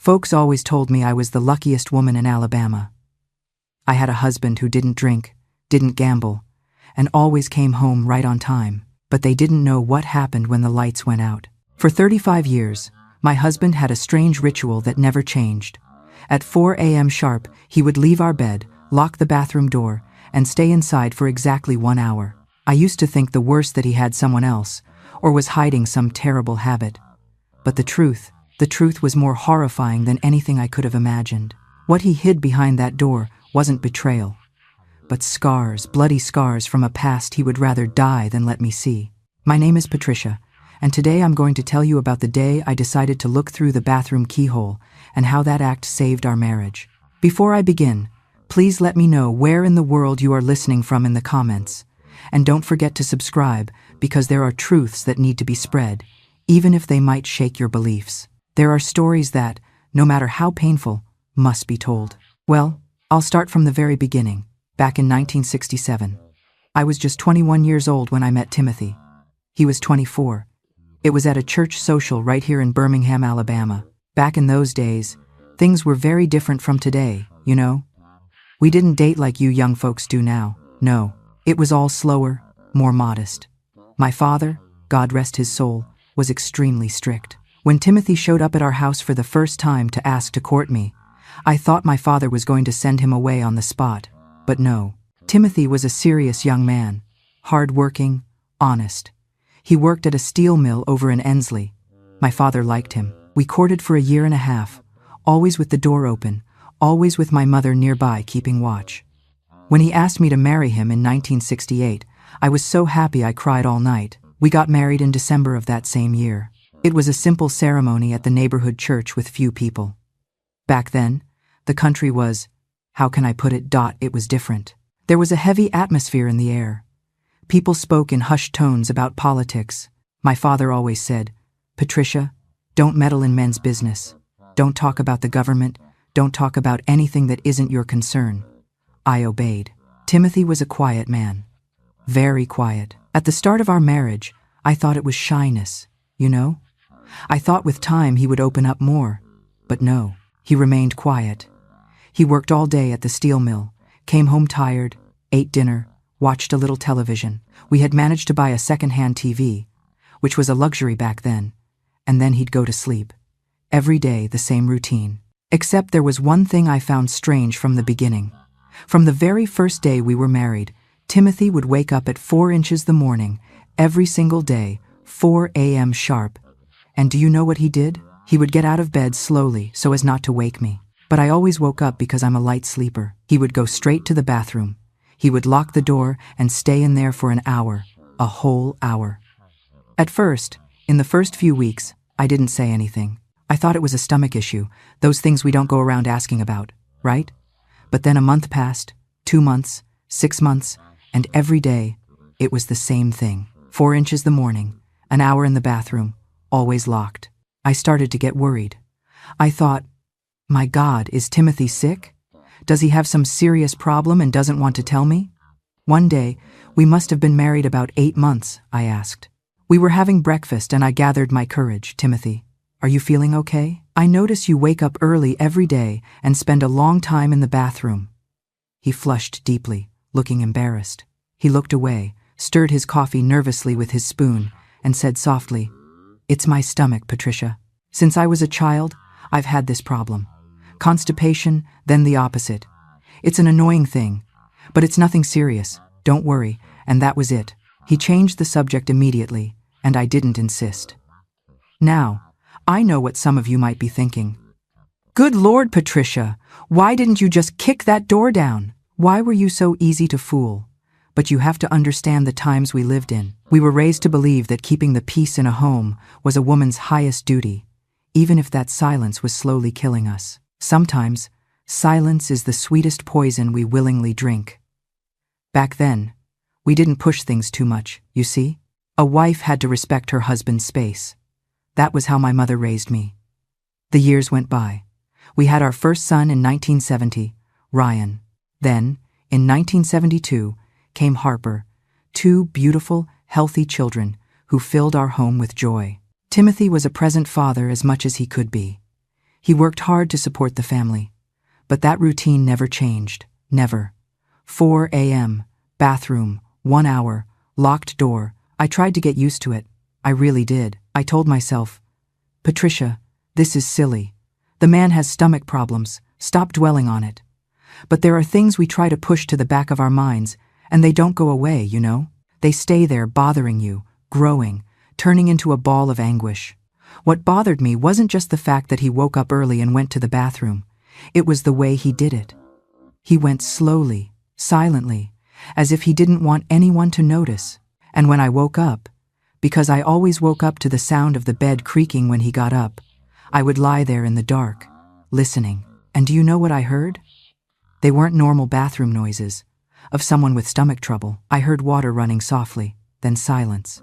Folks always told me I was the luckiest woman in Alabama. I had a husband who didn't drink, didn't gamble, and always came home right on time. But they didn't know what happened when the lights went out. For 35 years, my husband had a strange ritual that never changed. At 4 a.m. sharp, he would leave our bed, lock the bathroom door, and stay inside for exactly 1 hour. I used to think the worst that he had someone else, or was hiding some terrible habit. But the truth was more horrifying than anything I could have imagined. What he hid behind that door wasn't betrayal, but scars, bloody scars from a past he would rather die than let me see. My name is Patricia, and today I'm going to tell you about the day I decided to look through the bathroom keyhole and how that act saved our marriage. Before I begin, please let me know where in the world you are listening from in the comments. And don't forget to subscribe, because there are truths that need to be spread, even if they might shake your beliefs. There are stories that, no matter how painful, must be told. Well, I'll start from the very beginning. Back in 1967. I was just 21 years old when I met Timothy. He was 24. It was at a church social right here in Birmingham, Alabama. Back in those days, things were very different from today, you know? We didn't date like you young folks do now. No, it was all slower, more modest. My father, God rest his soul, was extremely strict. When Timothy showed up at our house for the first time to ask to court me, I thought my father was going to send him away on the spot. But no, Timothy was a serious young man, hard-working, honest. He worked at a steel mill over in Ensley. My father liked him. We courted for 1.5 years, always with the door open, always with my mother nearby keeping watch. When he asked me to marry him in 1968, I was so happy I cried all night. We got married in December of that same year. It was a simple ceremony at the neighborhood church with few people. Back then, the country was, how can I put it? It was different. There was a heavy atmosphere in the air. People spoke in hushed tones about politics. My father always said, "Patricia, don't meddle in men's business. Don't talk about the government. Don't talk about anything that isn't your concern." I obeyed. Timothy was a quiet man. Very quiet. At the start of our marriage, I thought it was shyness, you know? I thought with time he would open up more. But no, he remained quiet. He worked all day at the steel mill, came home tired, ate dinner, watched a little television. We had managed to buy a second-hand TV, which was a luxury back then, and then he'd go to sleep. Every day, the same routine. Except there was one thing I found strange from the beginning. From the very first day we were married, Timothy would wake up at 4 inches the morning, every single day, 4 a.m. sharp. And do you know what he did? He would get out of bed slowly so as not to wake me. But I always woke up because I'm a light sleeper. He would go straight to the bathroom. He would lock the door and stay in there for an hour, a whole hour. At first, in the first few weeks, I didn't say anything. I thought it was a stomach issue, those things we don't go around asking about, right? But then a month passed, 2 months, 6 months, and every day, it was the same thing. 4 inches the morning, an hour in the bathroom, always locked. I started to get worried. I thought, my God, is Timothy sick? Does he have some serious problem and doesn't want to tell me? One day, we must have been married about 8 months, I asked. We were having breakfast and I gathered my courage. "Timothy, are you feeling okay? I notice you wake up early every day and spend a long time in the bathroom." He flushed deeply, looking embarrassed. He looked away, stirred his coffee nervously with his spoon, and said softly, "It's my stomach, Patricia. Since I was a child, I've had this problem. Constipation, then the opposite. It's an annoying thing, but it's nothing serious. Don't worry." And that was it. He changed the subject immediately, and I didn't insist. Now, I know what some of you might be thinking. Good Lord, Patricia, why didn't you just kick that door down? Why were you so easy to fool? But you have to understand the times we lived in. We were raised to believe that keeping the peace in a home was a woman's highest duty, even if that silence was slowly killing us. Sometimes, silence is the sweetest poison we willingly drink. Back then, we didn't push things too much, you see? A wife had to respect her husband's space. That was how my mother raised me. The years went by. We had our first son in 1970, Ryan. Then, in 1972, came Harper, 2 beautiful, healthy children who filled our home with joy. Timothy was a present father as much as he could be. He worked hard to support the family. But that routine never changed. Never. 4 a.m., bathroom, 1 hour, locked door. I tried to get used to it. I really did. I told myself, Patricia, this is silly. The man has stomach problems. Stop dwelling on it. But there are things we try to push to the back of our minds, and they don't go away, you know? They stay there bothering you, growing, turning into a ball of anguish. What bothered me wasn't just the fact that he woke up early and went to the bathroom. It was the way he did it. He went slowly, silently, as if he didn't want anyone to notice. And when I woke up, because I always woke up to the sound of the bed creaking when he got up, I would lie there in the dark, listening. And do you know what I heard? They weren't normal bathroom noises of someone with stomach trouble. I heard water running softly, then silence,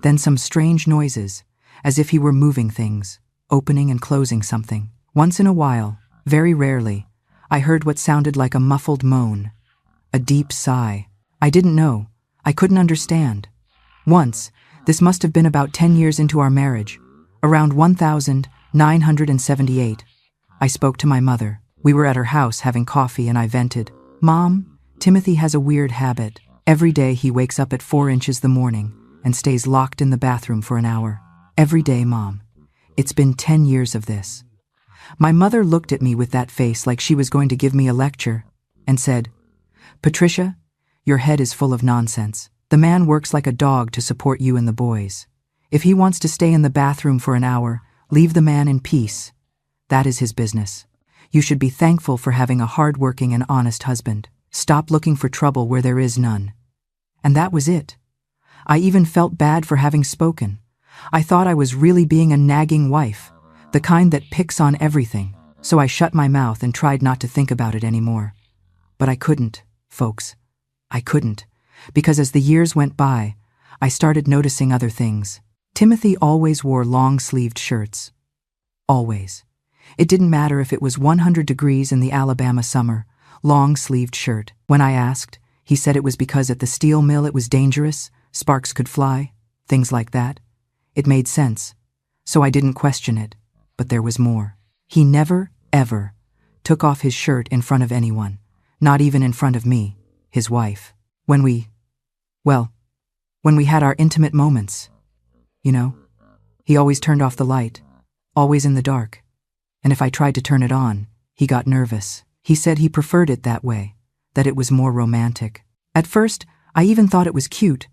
then some strange noises, as if he were moving things, opening and closing something. Once in a while, very rarely, I heard what sounded like a muffled moan, a deep sigh. I didn't know. I couldn't understand. Once, this must have been about 10 years into our marriage, around 1978, I spoke to my mother. We were at her house having coffee and I vented. Mom, Timothy has a weird habit. Every day he wakes up at 4 inches the morning and stays locked in the bathroom for an hour. Every day, Mom. It's been 10 years of this. My mother looked at me with that face like she was going to give me a lecture and said, Patricia, your head is full of nonsense. The man works like a dog to support you and the boys. If he wants to stay in the bathroom for an hour, leave the man in peace. That is his business. You should be thankful for having a hard-working and honest husband. Stop looking for trouble where there is none. And that was it. I even felt bad for having spoken. I thought I was really being a nagging wife, the kind that picks on everything, so I shut my mouth and tried not to think about it anymore. But I couldn't, folks. I couldn't, because as the years went by, I started noticing other things. Timothy always wore long-sleeved shirts. Always. It didn't matter if it was 100 degrees in the Alabama summer, long-sleeved shirt. When I asked, he said it was because at the steel mill it was dangerous, sparks could fly, things like that. It made sense, so I didn't question it, but there was more. He never, ever, took off his shirt in front of anyone, not even in front of me, his wife. When we had our intimate moments, you know, he always turned off the light, always in the dark. And if I tried to turn it on, he got nervous. He said he preferred it that way, that it was more romantic. At first, I even thought it was cute,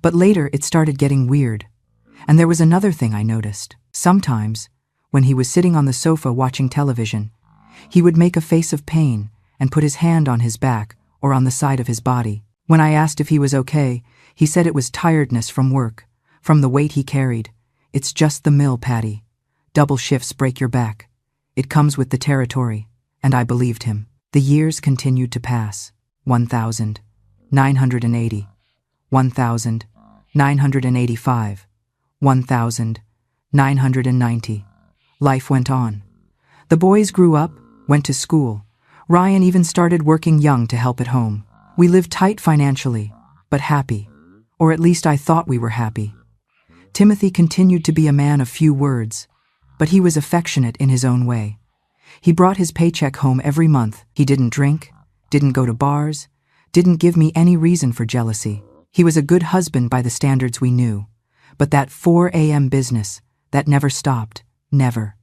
but later it started getting weird. And there was another thing I noticed. Sometimes, when he was sitting on the sofa watching television, he would make a face of pain and put his hand on his back or on the side of his body. When I asked if he was okay, he said it was tiredness from work, from the weight he carried. It's just the mill, Patty. Double shifts break your back. It comes with the territory. And I believed him. The years continued to pass. 1,980. 1,985. 1,990. Life went on. The boys grew up, went to school. Ryan even started working young to help at home. We lived tight financially, but happy. Or at least I thought we were happy. Timothy continued to be a man of few words, but he was affectionate in his own way. He brought his paycheck home every month. He didn't drink, didn't go to bars, didn't give me any reason for jealousy. He was a good husband by the standards we knew. But that 4 a.m. business, that never stopped, never.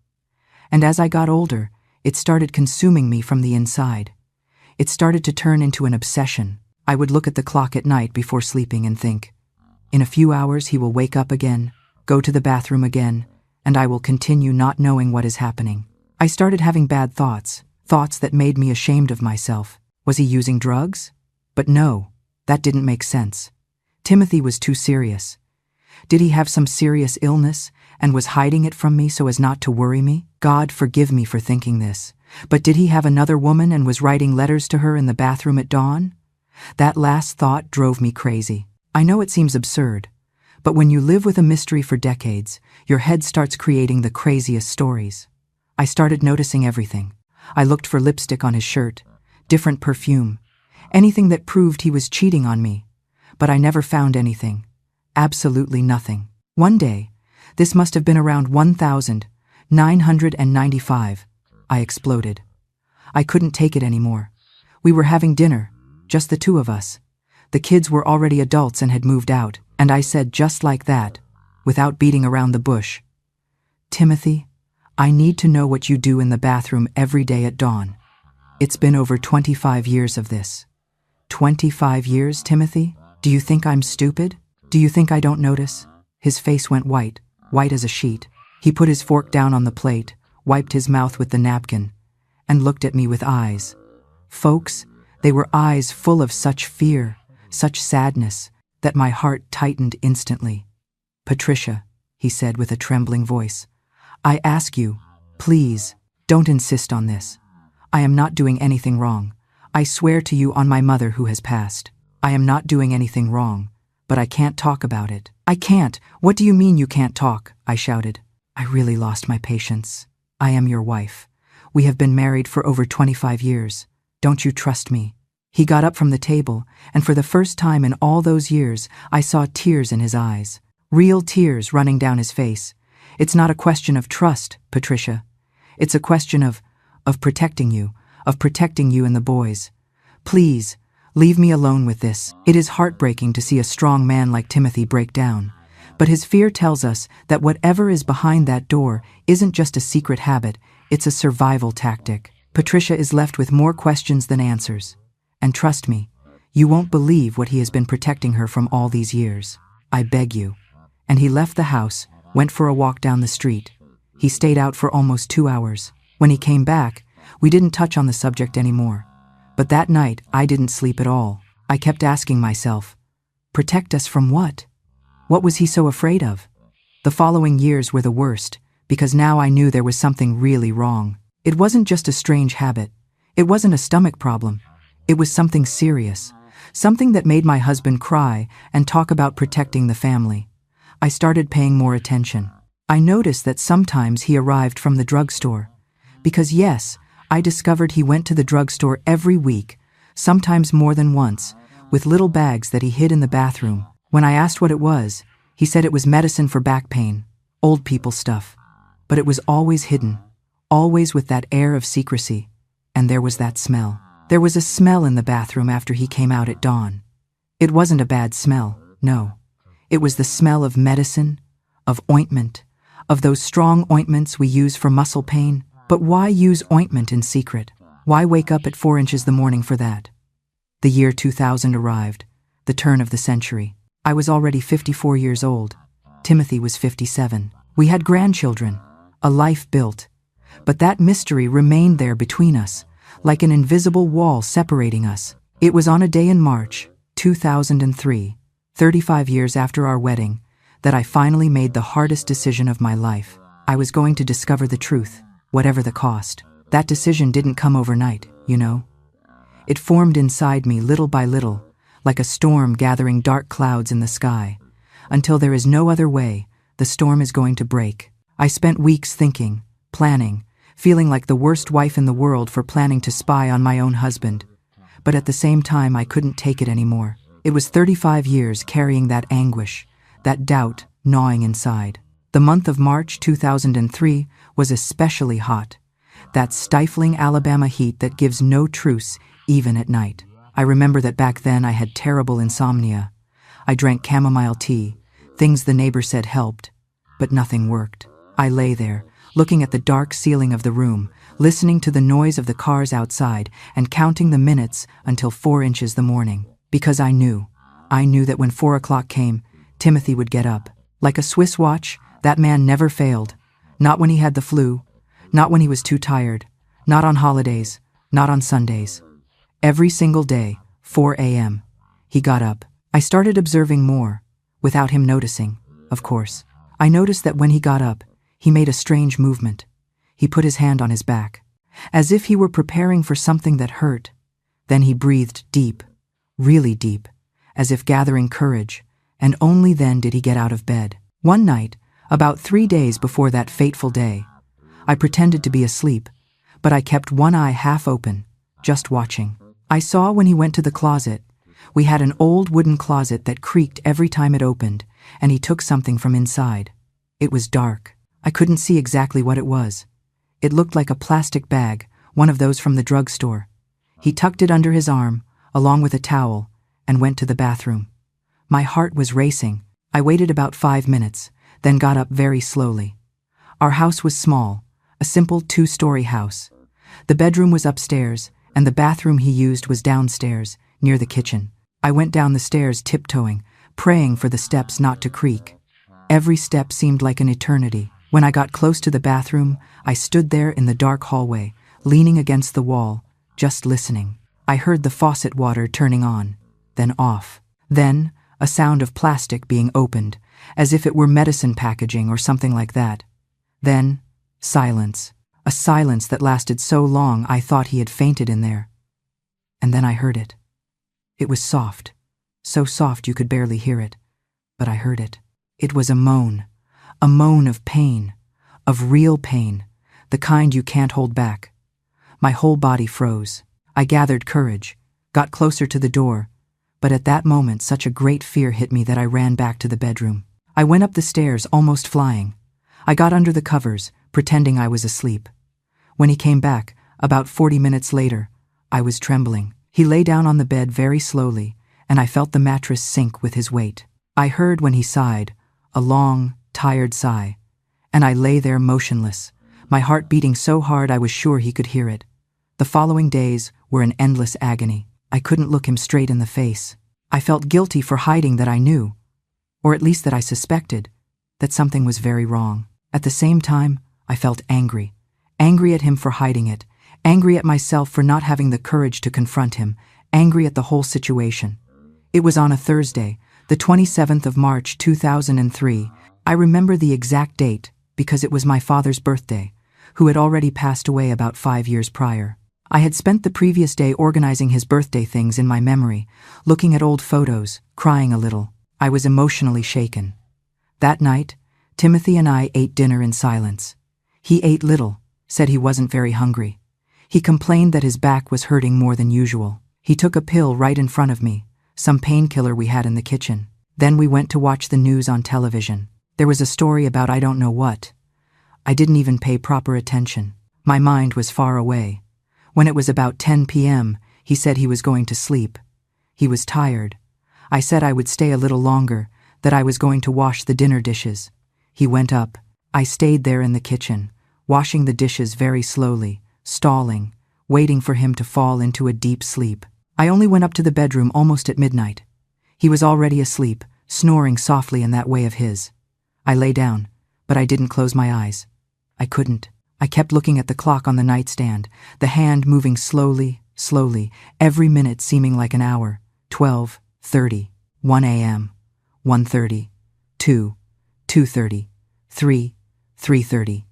And as I got older, it started consuming me from the inside. It started to turn into an obsession. I would look at the clock at night before sleeping and think, in a few hours he will wake up again, go to the bathroom again, and I will continue not knowing what is happening. I started having bad thoughts, thoughts that made me ashamed of myself. Was he using drugs? But no, that didn't make sense. Timothy was too serious. Did he have some serious illness and was hiding it from me so as not to worry me? God forgive me for thinking this. But did he have another woman and was writing letters to her in the bathroom at dawn? That last thought drove me crazy. I know it seems absurd, but when you live with a mystery for decades, your head starts creating the craziest stories. I started noticing everything. I looked for lipstick on his shirt, different perfume, anything that proved he was cheating on me. But I never found anything. Absolutely nothing. One day, this must have been around 1995, I exploded. I couldn't take it anymore. We were having dinner, just the two of us. The kids were already adults and had moved out, and I said just like that, without beating around the bush, "Timothy, I need to know what you do in the bathroom every day at dawn. It's been over 25 years of this." 25 years, Timothy? Do you think I'm stupid? Do you think I don't notice? His face went white as a sheet. He put his fork down on the plate, wiped his mouth with the napkin, and looked at me with eyes. Folks, they were eyes full of such fear, such sadness, that my heart tightened instantly. "Patricia," he said with a trembling voice, "I ask you, please, don't insist on this. I am not doing anything wrong. I swear to you on my mother who has passed. I am not doing anything wrong, but I can't talk about it." "I can't. What do you mean you can't talk?" I shouted. I really lost my patience. "I am your wife. We have been married for over 25 years. Don't you trust me?" He got up from the table, and for the first time in all those years, I saw tears in his eyes. Real tears running down his face. "It's not a question of trust, Patricia. It's a question of protecting you and the boys. Please, leave me alone with this." It is heartbreaking to see a strong man like Timothy break down. But his fear tells us that whatever is behind that door isn't just a secret habit, it's a survival tactic. Patricia is left with more questions than answers. And trust me, you won't believe what he has been protecting her from all these years. I beg you. And he left the house, went for a walk down the street. He stayed out for almost 2 hours. When he came back, we didn't touch on the subject anymore. But that night, I didn't sleep at all. I kept asking myself, protect us from what? What was he so afraid of? The following years were the worst, because now I knew there was something really wrong. It wasn't just a strange habit. It wasn't a stomach problem. It was something serious. Something that made my husband cry and talk about protecting the family. I started paying more attention. I noticed that sometimes he arrived from the drugstore. Because yes, I discovered he went to the drugstore every week, sometimes more than once, with little bags that he hid in the bathroom. When I asked what it was, he said it was medicine for back pain, old people stuff. But it was always hidden, always with that air of secrecy. And there was that smell. There was a smell in the bathroom after he came out at dawn. It wasn't a bad smell, no. It was the smell of medicine, of ointment, of those strong ointments we use for muscle pain. But why use ointment in secret? Why wake up at 4 inches the morning for that? The year 2000 arrived, the turn of the century. I was already 54 years old. Timothy was 57. We had grandchildren, a life built. But that mystery remained there between us, like an invisible wall separating us. It was on a day in March, 2003, 35 years after our wedding, that I finally made the hardest decision of my life. I was going to discover the truth, whatever the cost. That decision didn't come overnight, you know. It formed inside me little by little, like a storm gathering dark clouds in the sky. Until there is no other way, the storm is going to break. I spent weeks thinking, planning, feeling like the worst wife in the world for planning to spy on my own husband. But at the same time, I couldn't take it anymore. It was 35 years carrying that anguish, that doubt gnawing inside. The month of March 2003 was especially hot. That stifling Alabama heat that gives no truce, even at night. I remember that back then I had terrible insomnia. I drank chamomile tea, things the neighbor said helped, but nothing worked. I lay there, looking at the dark ceiling of the room, listening to the noise of the cars outside and counting the minutes until 4 inches the morning. Because I knew that when 4 o'clock came, Timothy would get up. Like a Swiss watch, that man never failed. Not when he had the flu, not when he was too tired, not on holidays, not on Sundays. Every single day, 4 a.m., he got up. I started observing more, without him noticing, of course. I noticed that when he got up, he made a strange movement. He put his hand on his back, as if he were preparing for something that hurt. Then he breathed deep, really deep, as if gathering courage, and only then did he get out of bed. One night, about 3 days before that fateful day, I pretended to be asleep, but I kept one eye half open, just watching. I saw when he went to the closet. We had an old wooden closet that creaked every time it opened, and he took something from inside. It was dark. I couldn't see exactly what it was. It looked like a plastic bag, one of those from the drugstore. He tucked it under his arm, along with a towel, and went to the bathroom. My heart was racing. I waited about 5 minutes, then got up very slowly. Our house was small, a simple 2-story house. The bedroom was upstairs, and the bathroom he used was downstairs, near the kitchen. I went down the stairs tiptoeing, praying for the steps not to creak. Every step seemed like an eternity. When I got close to the bathroom, I stood there in the dark hallway, leaning against the wall, just listening. I heard the faucet water turning on, then off. Then, a sound of plastic being opened, as if it were medicine packaging or something like that. Then, silence. A silence that lasted so long I thought he had fainted in there. And then I heard it. It was soft, so soft you could barely hear it, but I heard it. It was a moan of pain, of real pain, the kind you can't hold back. My whole body froze. I gathered courage, got closer to the door, but at that moment such a great fear hit me that I ran back to the bedroom. I went up the stairs almost flying. I got under the covers, pretending I was asleep. When he came back, about 40 minutes later, I was trembling. He lay down on the bed very slowly, and I felt the mattress sink with his weight. I heard when he sighed, a long, tired sigh, and I lay there motionless, my heart beating so hard I was sure he could hear it. The following days were an endless agony. I couldn't look him straight in the face. I felt guilty for hiding that I knew, or at least that I suspected, that something was very wrong. At the same time, I felt angry. Angry at him for hiding it, angry at myself for not having the courage to confront him, angry at the whole situation. It was on a Thursday, the 27th of March 2003. I remember the exact date because it was my father's birthday, who had already passed away about 5 years prior. I had spent the previous day organizing his birthday things in my memory, looking at old photos, crying a little. I was emotionally shaken. That night, Timothy and I ate dinner in silence. He ate little, said he wasn't very hungry. He complained that his back was hurting more than usual. He took a pill right in front of me, some painkiller we had in the kitchen. Then we went to watch the news on television. There was a story about I don't know what. I didn't even pay proper attention. My mind was far away. When it was about 10 p.m., he said he was going to sleep. He was tired. I said I would stay a little longer, that I was going to wash the dinner dishes. He went up. I stayed there in the kitchen, washing the dishes very slowly, stalling, waiting for him to fall into a deep sleep. I only went up to the bedroom almost at midnight. He was already asleep, snoring softly in that way of his. I lay down, but I didn't close my eyes. I couldn't. I kept looking at the clock on the nightstand, the hand moving slowly, every minute seeming like an hour. 12:30, 1 a.m., 1:30, 2, 2:30, 3, 3:30.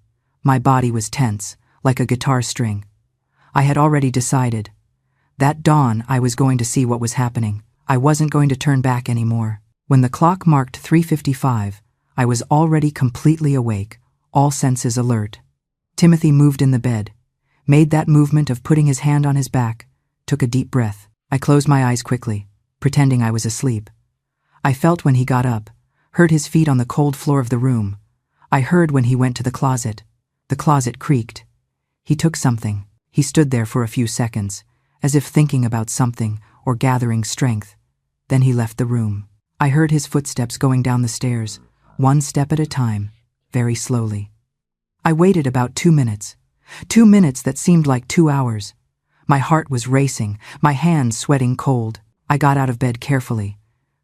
My body was tense, like a guitar string. I had already decided. That dawn I was going to see what was happening. I wasn't going to turn back anymore. When the clock marked 3:55, I was already completely awake, all senses alert. Timothy moved in the bed, made that movement of putting his hand on his back, took a deep breath. I closed my eyes quickly, pretending I was asleep. I felt when he got up, heard his feet on the cold floor of the room. I heard when he went to the closet. The closet creaked. He took something. He stood there for a few seconds, as if thinking about something or gathering strength. Then he left the room. I heard his footsteps going down the stairs, one step at a time, very slowly. I waited about 2 minutes. 2 minutes that seemed like 2 hours. My heart was racing, my hands sweating cold. I got out of bed carefully,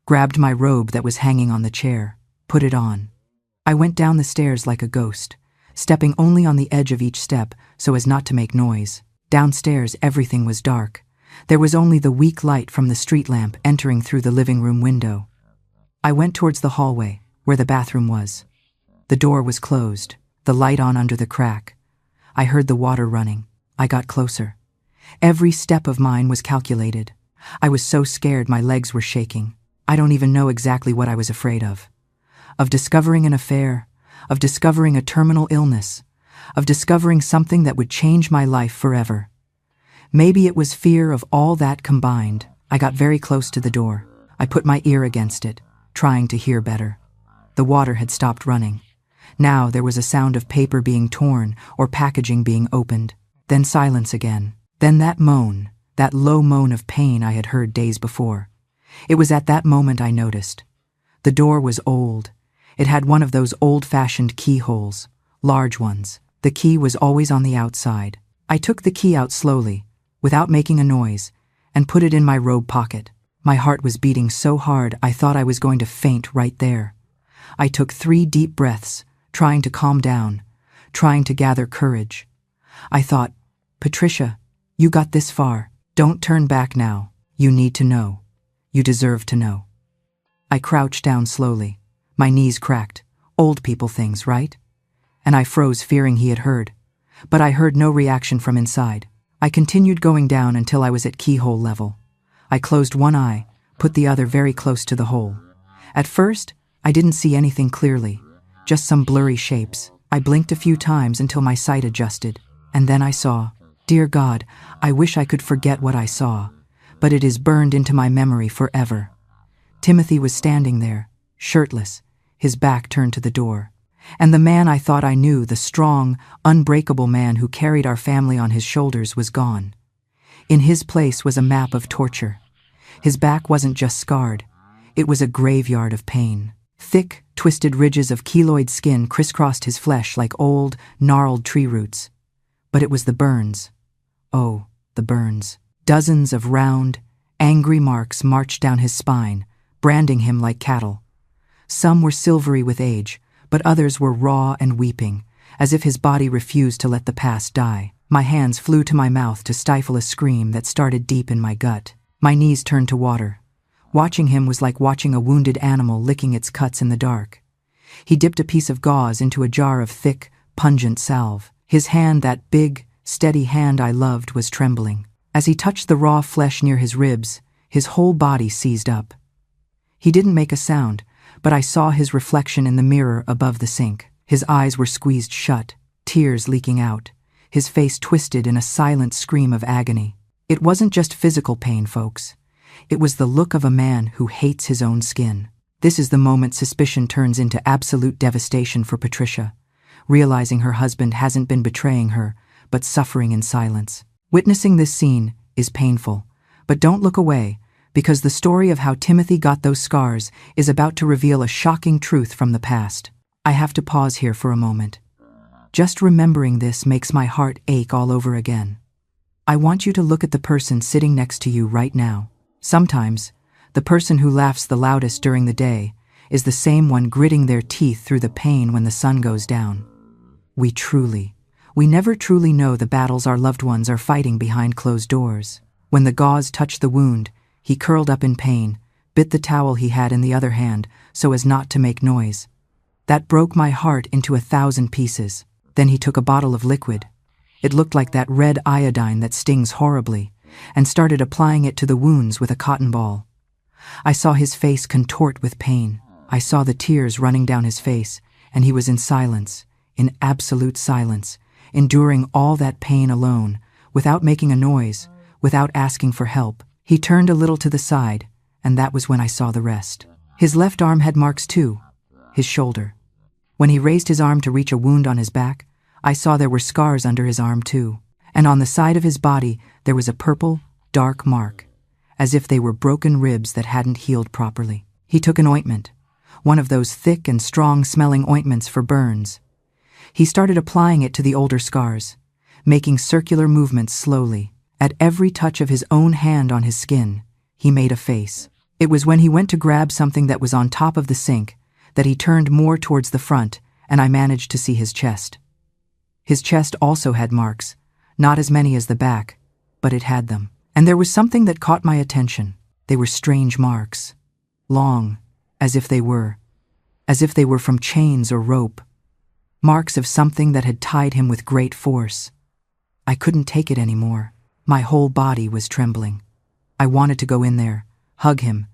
grabbed my robe that was hanging on the chair, put it on. I went down the stairs like a ghost, stepping only on the edge of each step so as not to make noise. Downstairs everything was dark. There was only the weak light from the street lamp entering through the living room window. I went towards the hallway, where the bathroom was. The door was closed, the light on under the crack. I heard the water running. I got closer. Every step of mine was calculated. I was so scared my legs were shaking. I don't even know exactly what I was afraid of. Of discovering an affair, of discovering a terminal illness, of discovering something that would change my life forever. Maybe it was fear of all that combined. I got very close to the door. I put my ear against it, trying to hear better. The water had stopped running. Now there was a sound of paper being torn or packaging being opened. Then silence again. Then that moan, that low moan of pain I had heard days before. It was at that moment I noticed. The door was old. It had one of those old-fashioned keyholes, large ones. The key was always on the outside. I took the key out slowly, without making a noise, and put it in my robe pocket. My heart was beating so hard I thought I was going to faint right there. I took 3 deep breaths, trying to calm down, trying to gather courage. I thought, Patricia, you got this far. Don't turn back now. You need to know. You deserve to know. I crouched down slowly. My knees cracked. Old people things, right? And I froze, fearing he had heard. But I heard no reaction from inside. I continued going down until I was at keyhole level. I closed one eye, put the other very close to the hole. At first, I didn't see anything clearly, just some blurry shapes. I blinked a few times until my sight adjusted, and then I saw. Dear God, I wish I could forget what I saw, but it is burned into my memory forever. Timothy was standing there, shirtless, his back turned to the door. And the man I thought I knew, the strong, unbreakable man who carried our family on his shoulders, was gone. In his place was a map of torture. His back wasn't just scarred, it was a graveyard of pain. Thick, twisted ridges of keloid skin crisscrossed his flesh like old, gnarled tree roots. But it was the burns. Oh, the burns. Dozens of round, angry marks marched down his spine, branding him like cattle. Some were silvery with age, but others were raw and weeping, as if his body refused to let the past die. My hands flew to my mouth to stifle a scream that started deep in my gut. My knees turned to water. Watching him was like watching a wounded animal licking its cuts in the dark. He dipped a piece of gauze into a jar of thick, pungent salve. His hand, that big, steady hand I loved, was trembling. As he touched the raw flesh near his ribs, his whole body seized up. He didn't make a sound, but I saw his reflection in the mirror above the sink. His eyes were squeezed shut, tears leaking out, his face twisted in a silent scream of agony. It wasn't just physical pain, folks. It was the look of a man who hates his own skin. This is the moment suspicion turns into absolute devastation for Patricia, realizing her husband hasn't been betraying her, but suffering in silence. Witnessing this scene is painful, but don't look away, because the story of how Timothy got those scars is about to reveal a shocking truth from the past. I have to pause here for a moment. Just remembering this makes my heart ache all over again. I want you to look at the person sitting next to you right now. Sometimes, the person who laughs the loudest during the day is the same one gritting their teeth through the pain when the sun goes down. We never truly know the battles our loved ones are fighting behind closed doors. When the gauze touched the wound, he curled up in pain, bit the towel he had in the other hand so as not to make noise. That broke my heart into 1,000 pieces. Then he took a bottle of liquid. It looked like that red iodine that stings horribly, and started applying it to the wounds with a cotton ball. I saw his face contort with pain. I saw the tears running down his face, and he was in silence, in absolute silence, enduring all that pain alone, without making a noise, without asking for help. He turned a little to the side, and that was when I saw the rest. His left arm had marks too, his shoulder. When he raised his arm to reach a wound on his back, I saw there were scars under his arm too, and on the side of his body there was a purple, dark mark, as if they were broken ribs that hadn't healed properly. He took an ointment, one of those thick and strong-smelling ointments for burns. He started applying it to the older scars, making circular movements slowly. At every touch of his own hand on his skin, he made a face. It was when he went to grab something that was on top of the sink that he turned more towards the front, and I managed to see his chest. His chest also had marks, not as many as the back, but it had them. And there was something that caught my attention. They were strange marks, long, as if they were from chains or rope, marks of something that had tied him with great force. I couldn't take it anymore. My whole body was trembling. I wanted to go in there, hug him,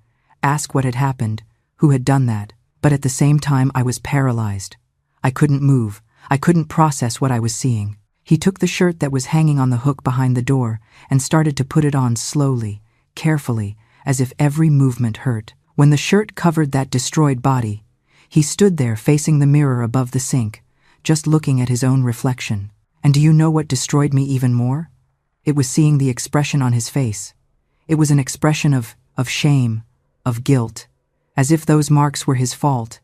ask what had happened, who had done that, but at the same time I was paralyzed. I couldn't move. I couldn't process what I was seeing. He took the shirt that was hanging on the hook behind the door and started to put it on slowly, carefully, as if every movement hurt. When the shirt covered that destroyed body, He stood there facing the mirror above the sink, just looking at his own reflection. And do you know what destroyed me even more? It was seeing the expression on his face. It was an expression of shame, of guilt, as if those marks were his fault,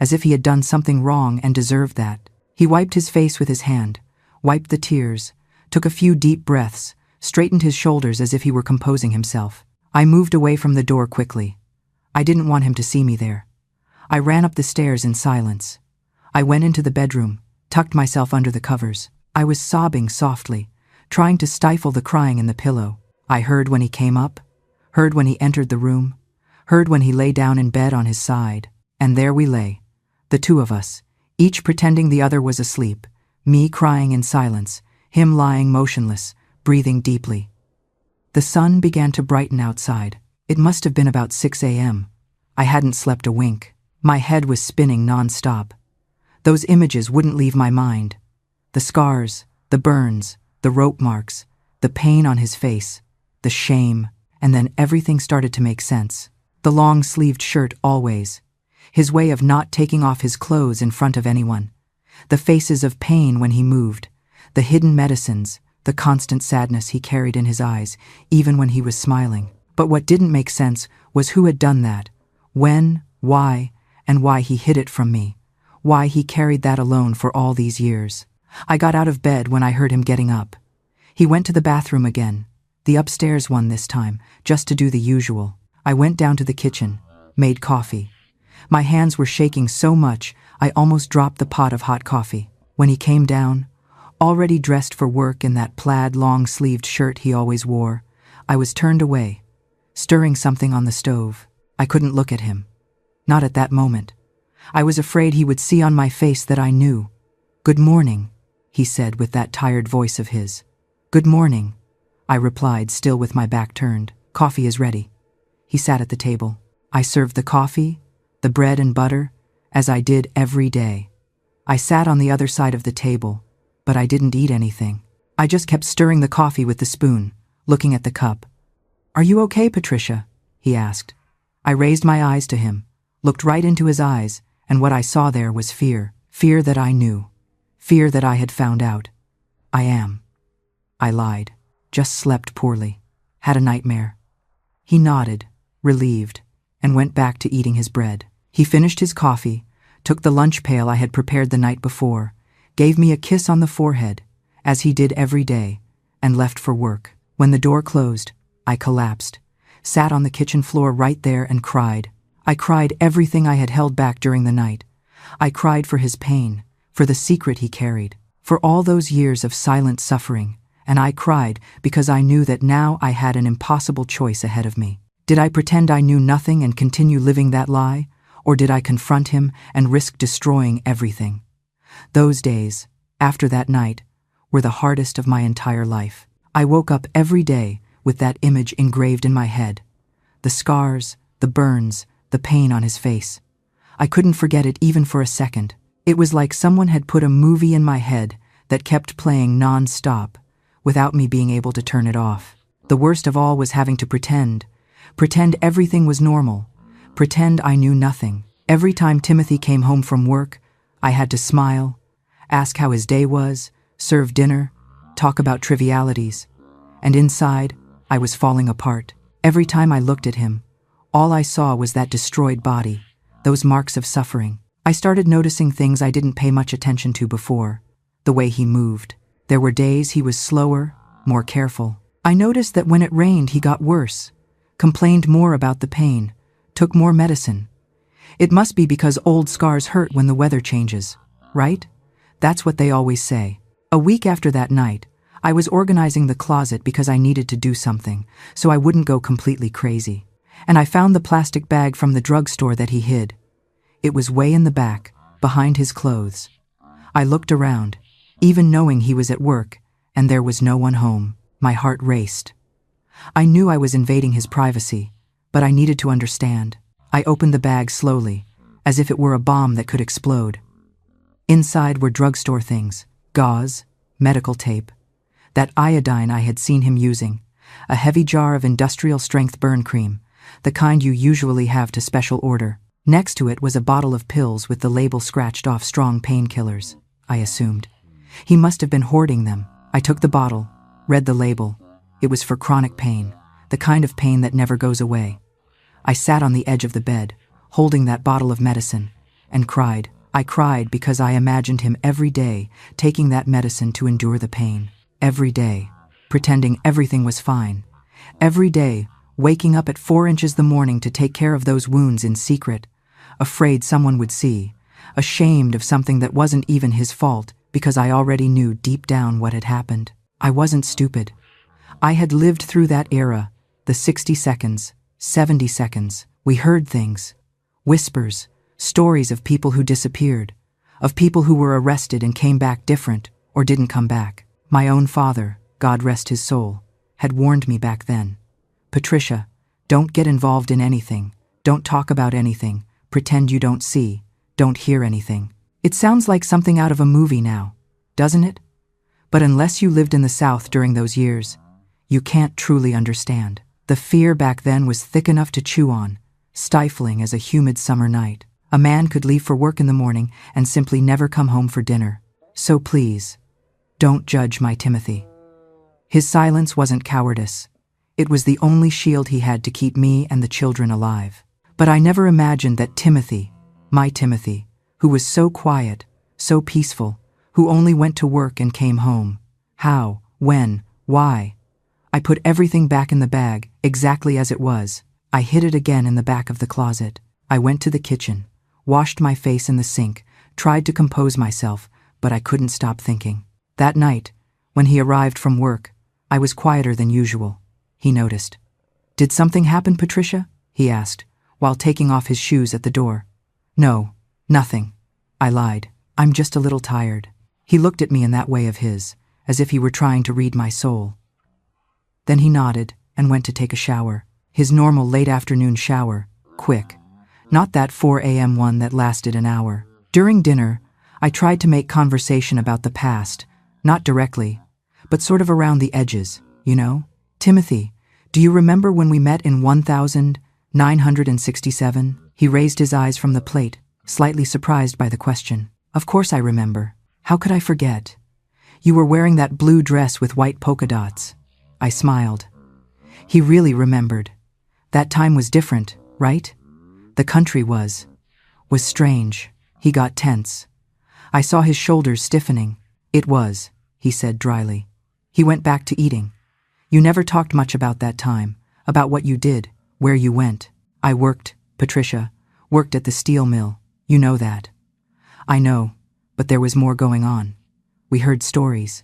as if he had done something wrong and deserved that. He wiped his face with his hand, wiped the tears, took a few deep breaths, straightened his shoulders as if he were composing himself. I moved away from the door quickly. I didn't want him to see me there. I ran up the stairs in silence. I went into the bedroom, tucked myself under the covers. I was sobbing softly, trying to stifle the crying in the pillow. I heard when he came up, heard when he entered the room, heard when he lay down in bed on his side. And there we lay, the two of us, each pretending the other was asleep, me crying in silence, him lying motionless, breathing deeply. The sun began to brighten outside. It must have been about 6 a.m. I hadn't slept a wink. My head was spinning non-stop. Those images wouldn't leave my mind. The scars, the burns, the rope marks, the pain on his face, the shame, and then everything started to make sense. The long-sleeved shirt always, his way of not taking off his clothes in front of anyone, the faces of pain when he moved, the hidden medicines, the constant sadness he carried in his eyes, even when he was smiling. But what didn't make sense was who had done that, when, why, and why he hid it from me, why he carried that alone for all these years. I got out of bed when I heard him getting up. He went to the bathroom again, the upstairs one this time, just to do the usual. I went down to the kitchen, made coffee. My hands were shaking so much I almost dropped the pot of hot coffee. When he came down, already dressed for work in that plaid long-sleeved shirt he always wore, I was turned away, stirring something on the stove. I couldn't look at him. Not at that moment. I was afraid he would see on my face that I knew. "Good morning," he said with that tired voice of his. "Good morning," I replied, still with my back turned. "Coffee is ready." He sat at the table. I served the coffee, the bread and butter, as I did every day. I sat on the other side of the table, but I didn't eat anything. I just kept stirring the coffee with the spoon, looking at the cup. "Are you okay, Patricia?" he asked. I raised my eyes to him, looked right into his eyes, and what I saw there was fear. Fear that I knew. Fear that I had found out. "I am." I lied. Just slept poorly. Had a nightmare. He nodded, relieved, and went back to eating his bread. He finished his coffee, took the lunch pail I had prepared the night before, gave me a kiss on the forehead, as he did every day, and left for work. When the door closed, I collapsed, sat on the kitchen floor right there and cried. I cried everything I had held back during the night. I cried for his pain, for the secret he carried, for all those years of silent suffering, and I cried because I knew that now I had an impossible choice ahead of me. Did I pretend I knew nothing and continue living that lie, or did I confront him and risk destroying everything? Those days, after that night, were the hardest of my entire life. I woke up every day with that image engraved in my head. The scars, the burns, the pain on his face. I couldn't forget it even for a second. It was like someone had put a movie in my head that kept playing non-stop, without me being able to turn it off. The worst of all was having to pretend everything was normal, pretend I knew nothing. Every time Timothy came home from work, I had to smile, ask how his day was, serve dinner, talk about trivialities. And inside, I was falling apart. Every time I looked at him, all I saw was that destroyed body, those marks of suffering. I started noticing things I didn't pay much attention to before. The way he moved. There were days he was slower, more careful. I noticed that when it rained he got worse, complained more about the pain, took more medicine. It must be because old scars hurt when the weather changes, right? That's what they always say. A week after that night, I was organizing the closet because I needed to do something, so I wouldn't go completely crazy. And I found the plastic bag from the drugstore that he hid. It was way in the back, behind his clothes. I looked around, even knowing he was at work, and there was no one home. My heart raced. I knew I was invading his privacy, but I needed to understand. I opened the bag slowly, as if it were a bomb that could explode. Inside were drugstore things, gauze, medical tape, that iodine I had seen him using, a heavy jar of industrial-strength burn cream, the kind you usually have to special order. Next to it was a bottle of pills with the label scratched off, strong painkillers, I assumed. He must have been hoarding them. I took the bottle, read the label. It was for chronic pain, the kind of pain that never goes away. I sat on the edge of the bed, holding that bottle of medicine, and cried. I cried because I imagined him every day taking that medicine to endure the pain. Every day, pretending everything was fine. Every day, waking up at 4 inches the morning to take care of those wounds in secret, afraid someone would see, ashamed of something that wasn't even his fault because I already knew deep down what had happened. I wasn't stupid. I had lived through that era, the 60 seconds, 70 seconds. We heard things, whispers, stories of people who disappeared, of people who were arrested and came back different or didn't come back. My own father, God rest his soul, had warned me back then. Patricia, don't get involved in anything. Don't talk about anything. Pretend you don't see, don't hear anything. It sounds like something out of a movie now, doesn't it? But unless you lived in the South during those years, you can't truly understand. The fear back then was thick enough to chew on, stifling as a humid summer night. A man could leave for work in the morning and simply never come home for dinner. So please, don't judge my Timothy. His silence wasn't cowardice. It was the only shield he had to keep me and the children alive. But I never imagined that Timothy, my Timothy, who was so quiet, so peaceful, who only went to work and came home. How, when, why? I put everything back in the bag, exactly as it was. I hid it again in the back of the closet. I went to the kitchen, washed my face in the sink, tried to compose myself, but I couldn't stop thinking. That night, when he arrived from work, I was quieter than usual. He noticed. "Did something happen, Patricia?" he asked, while taking off his shoes at the door. "No, nothing," I lied. "I'm just a little tired." He looked at me in that way of his, as if he were trying to read my soul. Then he nodded and went to take a shower. His normal late afternoon shower, quick. Not that 4 a.m. one that lasted an hour. During dinner, I tried to make conversation about the past, not directly, but sort of around the edges, you know? "Timothy, do you remember when we met in 1967? He raised his eyes from the plate, slightly surprised by the question. "Of course I remember. How could I forget? You were wearing that blue dress with white polka dots." I smiled. He really remembered. That time was different, right? The country was strange. He got tense. I saw his shoulders stiffening. "It was," he said dryly. He went back to eating. "You never talked much about that time, about what you did, where you went." "I worked, Patricia, worked at the steel mill. You know that." "I know, but there was more going on. We heard stories."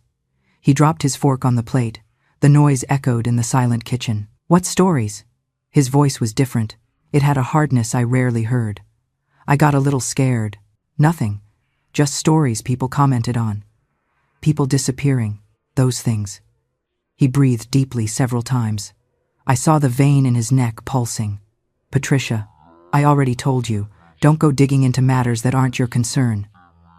He dropped his fork on the plate. The noise echoed in the silent kitchen. "What stories?" His voice was different. It had a hardness I rarely heard. I got a little scared. "Nothing. Just stories people commented on. People disappearing. Those things." He breathed deeply several times. I saw the vein in his neck pulsing. "Patricia, I already told you, don't go digging into matters that aren't your concern.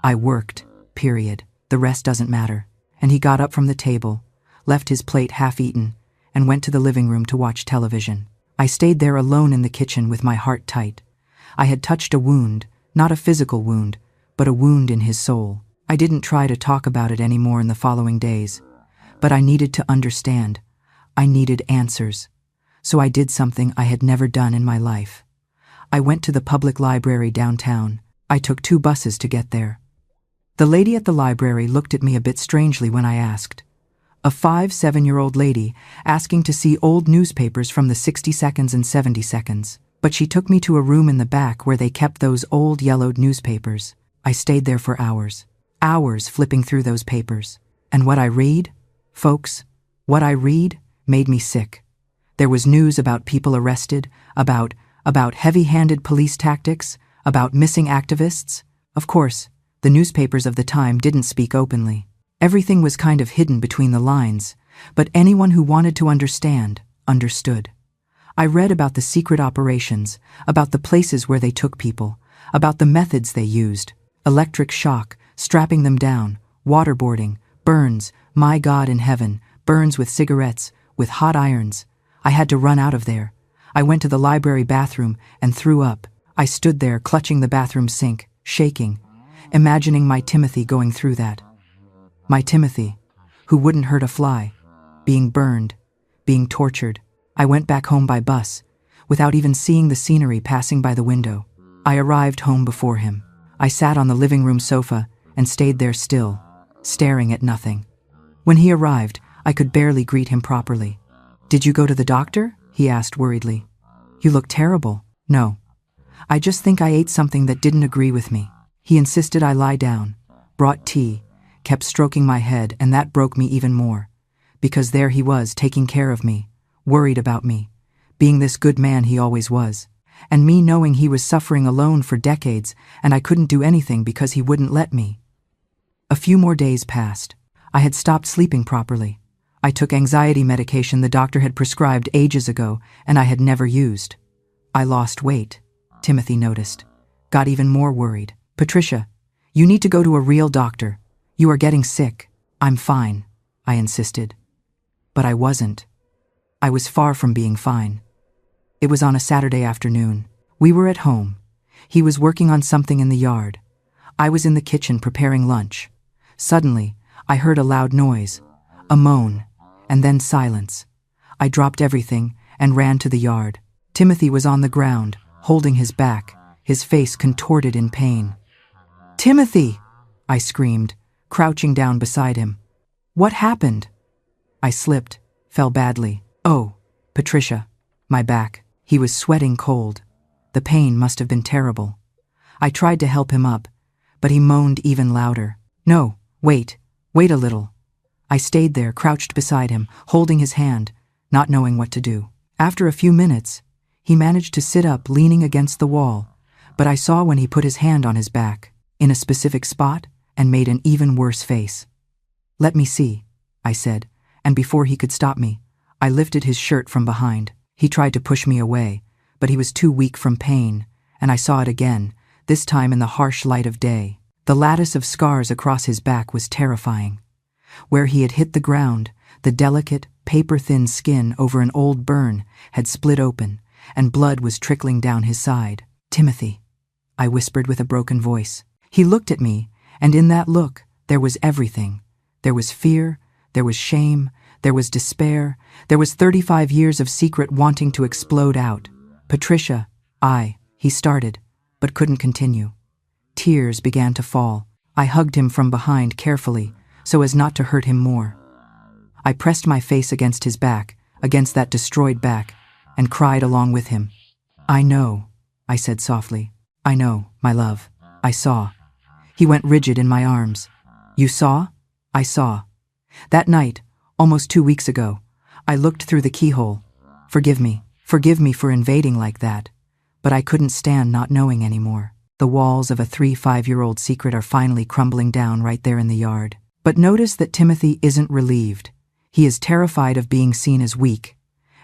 I worked, period. The rest doesn't matter." And he got up from the table, left his plate half-eaten, and went to the living room to watch television. I stayed there alone in the kitchen with my heart tight. I had touched a wound, not a physical wound, but a wound in his soul. I didn't try to talk about it anymore in the following days, but I needed to understand. I needed answers. So I did something I had never done in my life. I went to the public library downtown. I took 2 buses to get there. The lady at the library looked at me a bit strangely when I asked. A 5-7-year-old lady asking to see old newspapers from the 60 seconds and 70 seconds. But she took me to a room in the back where they kept those old yellowed newspapers. I stayed there for hours. Hours flipping through those papers. And what I read, folks, what I read made me sick. There was news about people arrested, about heavy-handed police tactics, about missing activists. Of course, the newspapers of the time didn't speak openly. Everything was kind of hidden between the lines, but anyone who wanted to understand, understood. I read about the secret operations, about the places where they took people, about the methods they used. Electric shock, strapping them down, waterboarding, burns, my God in heaven, burns with cigarettes, with hot irons. I had to run out of there. I went to the library bathroom and threw up. I stood there, clutching the bathroom sink, shaking, imagining my Timothy going through that. My Timothy, who wouldn't hurt a fly, being burned, being tortured. I went back home by bus, without even seeing the scenery passing by the window. I arrived home before him. I sat on the living room sofa and stayed there still, staring at nothing. When he arrived, I could barely greet him properly. "Did you go to the doctor?" he asked worriedly. "You look terrible." "No. I just think I ate something that didn't agree with me." He insisted I lie down, brought tea, kept stroking my head, and that broke me even more. Because there he was, taking care of me, worried about me, being this good man he always was. And me knowing he was suffering alone for decades and I couldn't do anything because he wouldn't let me. A few more days passed. I had stopped sleeping properly. I took anxiety medication the doctor had prescribed ages ago and I had never used. I lost weight. Timothy noticed. Got even more worried. "Patricia, you need to go to a real doctor. You are getting sick." "I'm fine," I insisted. But I wasn't. I was far from being fine. It was on a Saturday afternoon. We were at home. He was working on something in the yard. I was in the kitchen preparing lunch. Suddenly, I heard a loud noise, a moan, and then silence. I dropped everything and ran to the yard. Timothy was on the ground, holding his back, his face contorted in pain. "Timothy!" I screamed, crouching down beside him. "What happened?" I slipped, fell badly. "Oh, Patricia, my back." He was sweating cold. The pain must have been terrible. I tried to help him up, but he moaned even louder. "No, wait a little." I stayed there, crouched beside him, holding his hand, not knowing what to do. After a few minutes, he managed to sit up, leaning against the wall, but I saw when he put his hand on his back, in a specific spot, and made an even worse face. "Let me see," I said, and before he could stop me, I lifted his shirt from behind. He tried to push me away, but he was too weak from pain, and I saw it again, this time in the harsh light of day. The lattice of scars across his back was terrifying. Where he had hit the ground, the delicate, paper-thin skin over an old burn had split open, and blood was trickling down his side. "Timothy," I whispered with a broken voice. He looked at me, and in that look, there was everything. There was fear, there was shame, there was despair, there was 35 years of secret wanting to explode out. "Patricia," he started, but couldn't continue. Tears began to fall. I hugged him from behind carefully, so as not to hurt him more. I pressed my face against his back, against that destroyed back, and cried along with him. "I know," I said softly. "I know, my love. I saw." He went rigid in my arms. "You saw?" "I saw. That night, almost 2 weeks ago, I looked through the keyhole. Forgive me for invading like that, but I couldn't stand not knowing anymore. The walls of a 3-5-year-old secret are finally crumbling down right there in the yard. But notice that Timothy isn't relieved. He is terrified of being seen as weak,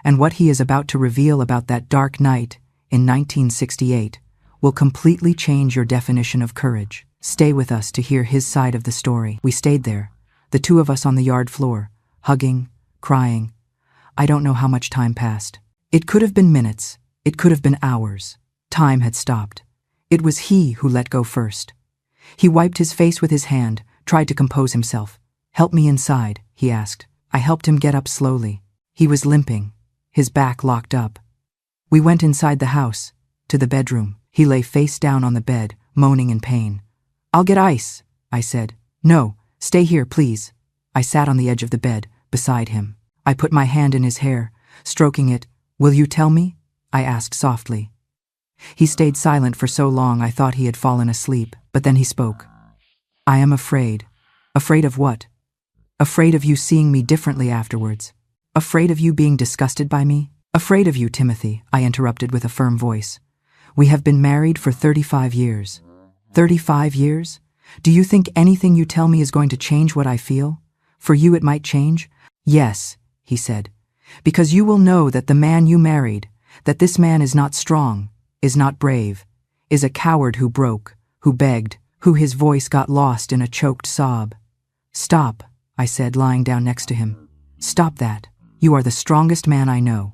and what he is about to reveal about that dark night in 1968 will completely change your definition of courage. Stay with us to hear his side of the story. We stayed there, the two of us on the yard floor, hugging, crying. I don't know how much time passed. It could have been minutes. It could have been hours. Time had stopped. It was he who let go first. He wiped his face with his hand, tried to compose himself. "Help me inside," he asked. I helped him get up slowly. He was limping, his back locked up. We went inside the house, to the bedroom. He lay face down on the bed, moaning in pain. "I'll get ice," I said. "No, stay here, please." I sat on the edge of the bed, beside him. I put my hand in his hair, stroking it. "Will you tell me?" I asked softly. He stayed silent for so long I thought he had fallen asleep, but then he spoke. "I am afraid." "Afraid of what?" "Afraid of you seeing me differently afterwards. Afraid of you being disgusted by me." "Afraid of you, Timothy," I interrupted with a firm voice. "We have been married for 35 years. 35 years? Do you think anything you tell me is going to change what I feel? For you it might change?" "Yes," he said, "because you will know that the man you married, that this man is not strong, is not brave, is a coward who broke, who begged, who his voice got lost in a choked sob." "Stop," I said, lying down next to him. "Stop that. You are the strongest man I know.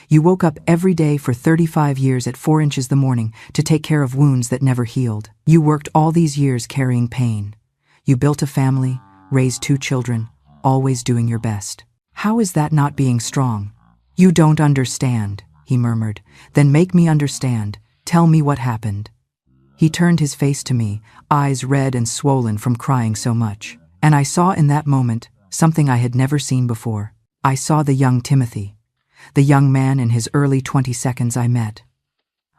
You woke up every day for 35 years at 4 inches the morning to take care of wounds that never healed. You worked all these years carrying pain. You built a family, raised 2 children, always doing your best. How is that not being strong? You don't understand, he murmured. Then make me understand. Tell me what happened. He turned his face to me, eyes red and swollen from crying so much. And I saw in that moment something I had never seen before. I saw the young Timothy, the young man in his early 20s I met.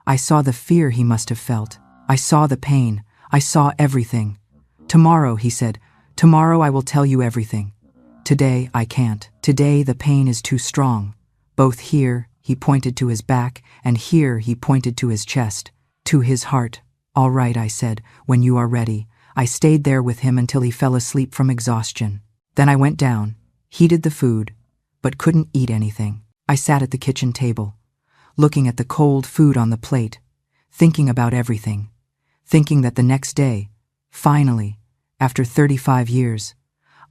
I saw the fear he must have felt. I saw the pain. I saw everything. Tomorrow, he said, tomorrow I will tell you everything. Today I can't. Today the pain is too strong. Both here, he pointed to his back, and here he pointed to his chest, to his heart. All right, I said, when you are ready. I stayed there with him until he fell asleep from exhaustion. Then I went down, heated the food, but couldn't eat anything. I sat at the kitchen table, looking at the cold food on the plate, thinking about everything, thinking that the next day, finally, after 35 years,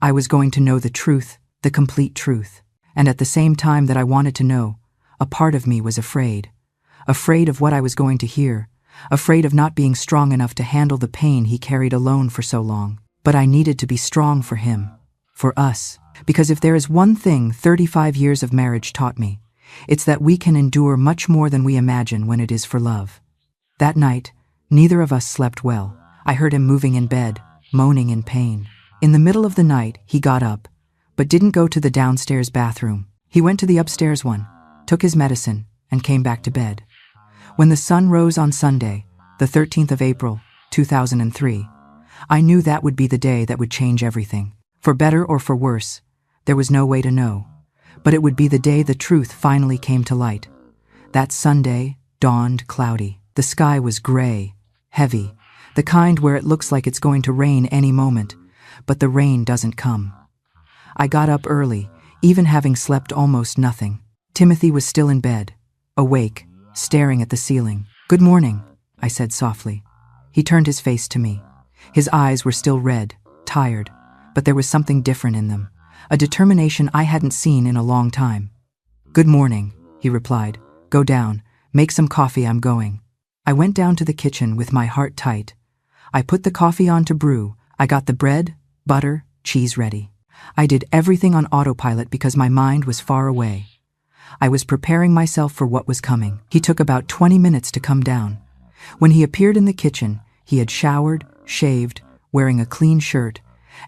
I was going to know the truth, the complete truth. And at the same time that I wanted to know, a part of me was afraid. Afraid of what I was going to hear, afraid of not being strong enough to handle the pain he carried alone for so long. But I needed to be strong for him, for us. Because if there is one thing 35 years of marriage taught me, it's that we can endure much more than we imagine when it is for love. That night, neither of us slept well. I heard him moving in bed, moaning in pain. In the middle of the night, he got up, but didn't go to the downstairs bathroom. He went to the upstairs one, took his medicine, and came back to bed. When the sun rose on Sunday, the 13th of April, 2003, I knew that would be the day that would change everything. For better or for worse, there was no way to know. But it would be the day the truth finally came to light. That Sunday dawned cloudy. The sky was gray, heavy, the kind where it looks like it's going to rain any moment, but the rain doesn't come. I got up early, even having slept almost nothing. Timothy was still in bed, awake, staring at the ceiling. "Good morning," I said softly. He turned his face to me. His eyes were still red, tired, but there was something different in them, a determination I hadn't seen in a long time. "Good morning," he replied. "Go down, make some coffee, I'm going." I went down to the kitchen with my heart tight. I put the coffee on to brew. I got the bread, butter, cheese ready. I did everything on autopilot because my mind was far away. I was preparing myself for what was coming. He took about 20 minutes to come down. When he appeared in the kitchen, he had showered, shaved, wearing a clean shirt,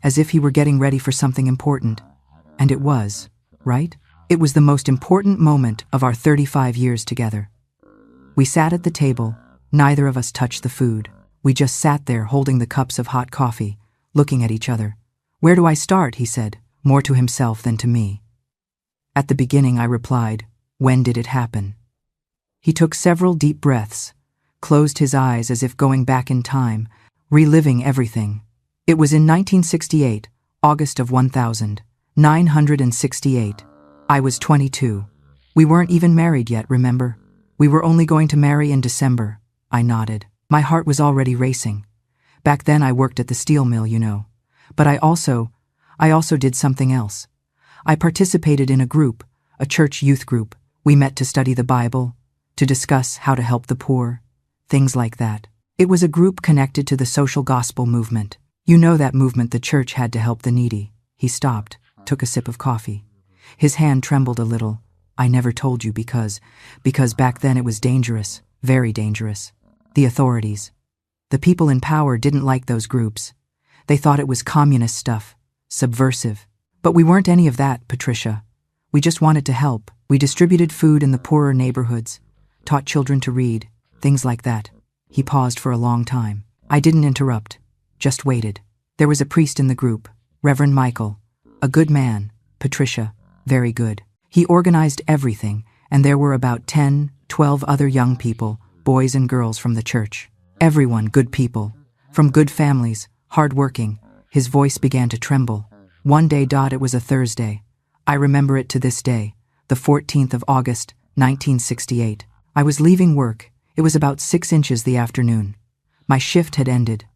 as if he were getting ready for something important. And it was, right? It was the most important moment of our 35 years together. We sat at the table. Neither of us touched the food. We just sat there holding the cups of hot coffee, looking at each other. "Where do I start?" he said, more to himself than to me. At the beginning, I replied, "When did it happen?" He took several deep breaths, closed his eyes as if going back in time, reliving everything. "It was in 1968, August of 1968. I was 22. We weren't even married yet, remember? We were only going to marry in December." I nodded. My heart was already racing. Back then I worked at the steel mill, you know. But I also did something else. I participated in a group, a church youth group. We met to study the Bible, to discuss how to help the poor, things like that. It was a group connected to the social gospel movement. You know that movement the church had to help the needy. He stopped, took a sip of coffee. His hand trembled a little. "I never told you because back then it was dangerous, very dangerous. The authorities, the people in power didn't like those groups. They thought it was communist stuff, subversive. But we weren't any of that, Patricia. We just wanted to help. We distributed food in the poorer neighborhoods, taught children to read, things like that." He paused for a long time. I didn't interrupt, just waited. "There was a priest in the group, Reverend Michael. A good man, Patricia, very good. He organized everything, and there were about 10, 12 other young people, boys and girls from the church. Everyone good people, from good families, hard-working." His voice began to tremble. One day, it was a Thursday. I remember it to this day, the 14th of August, 1968. I was leaving work. It was about 6 inches the afternoon. My shift had ended.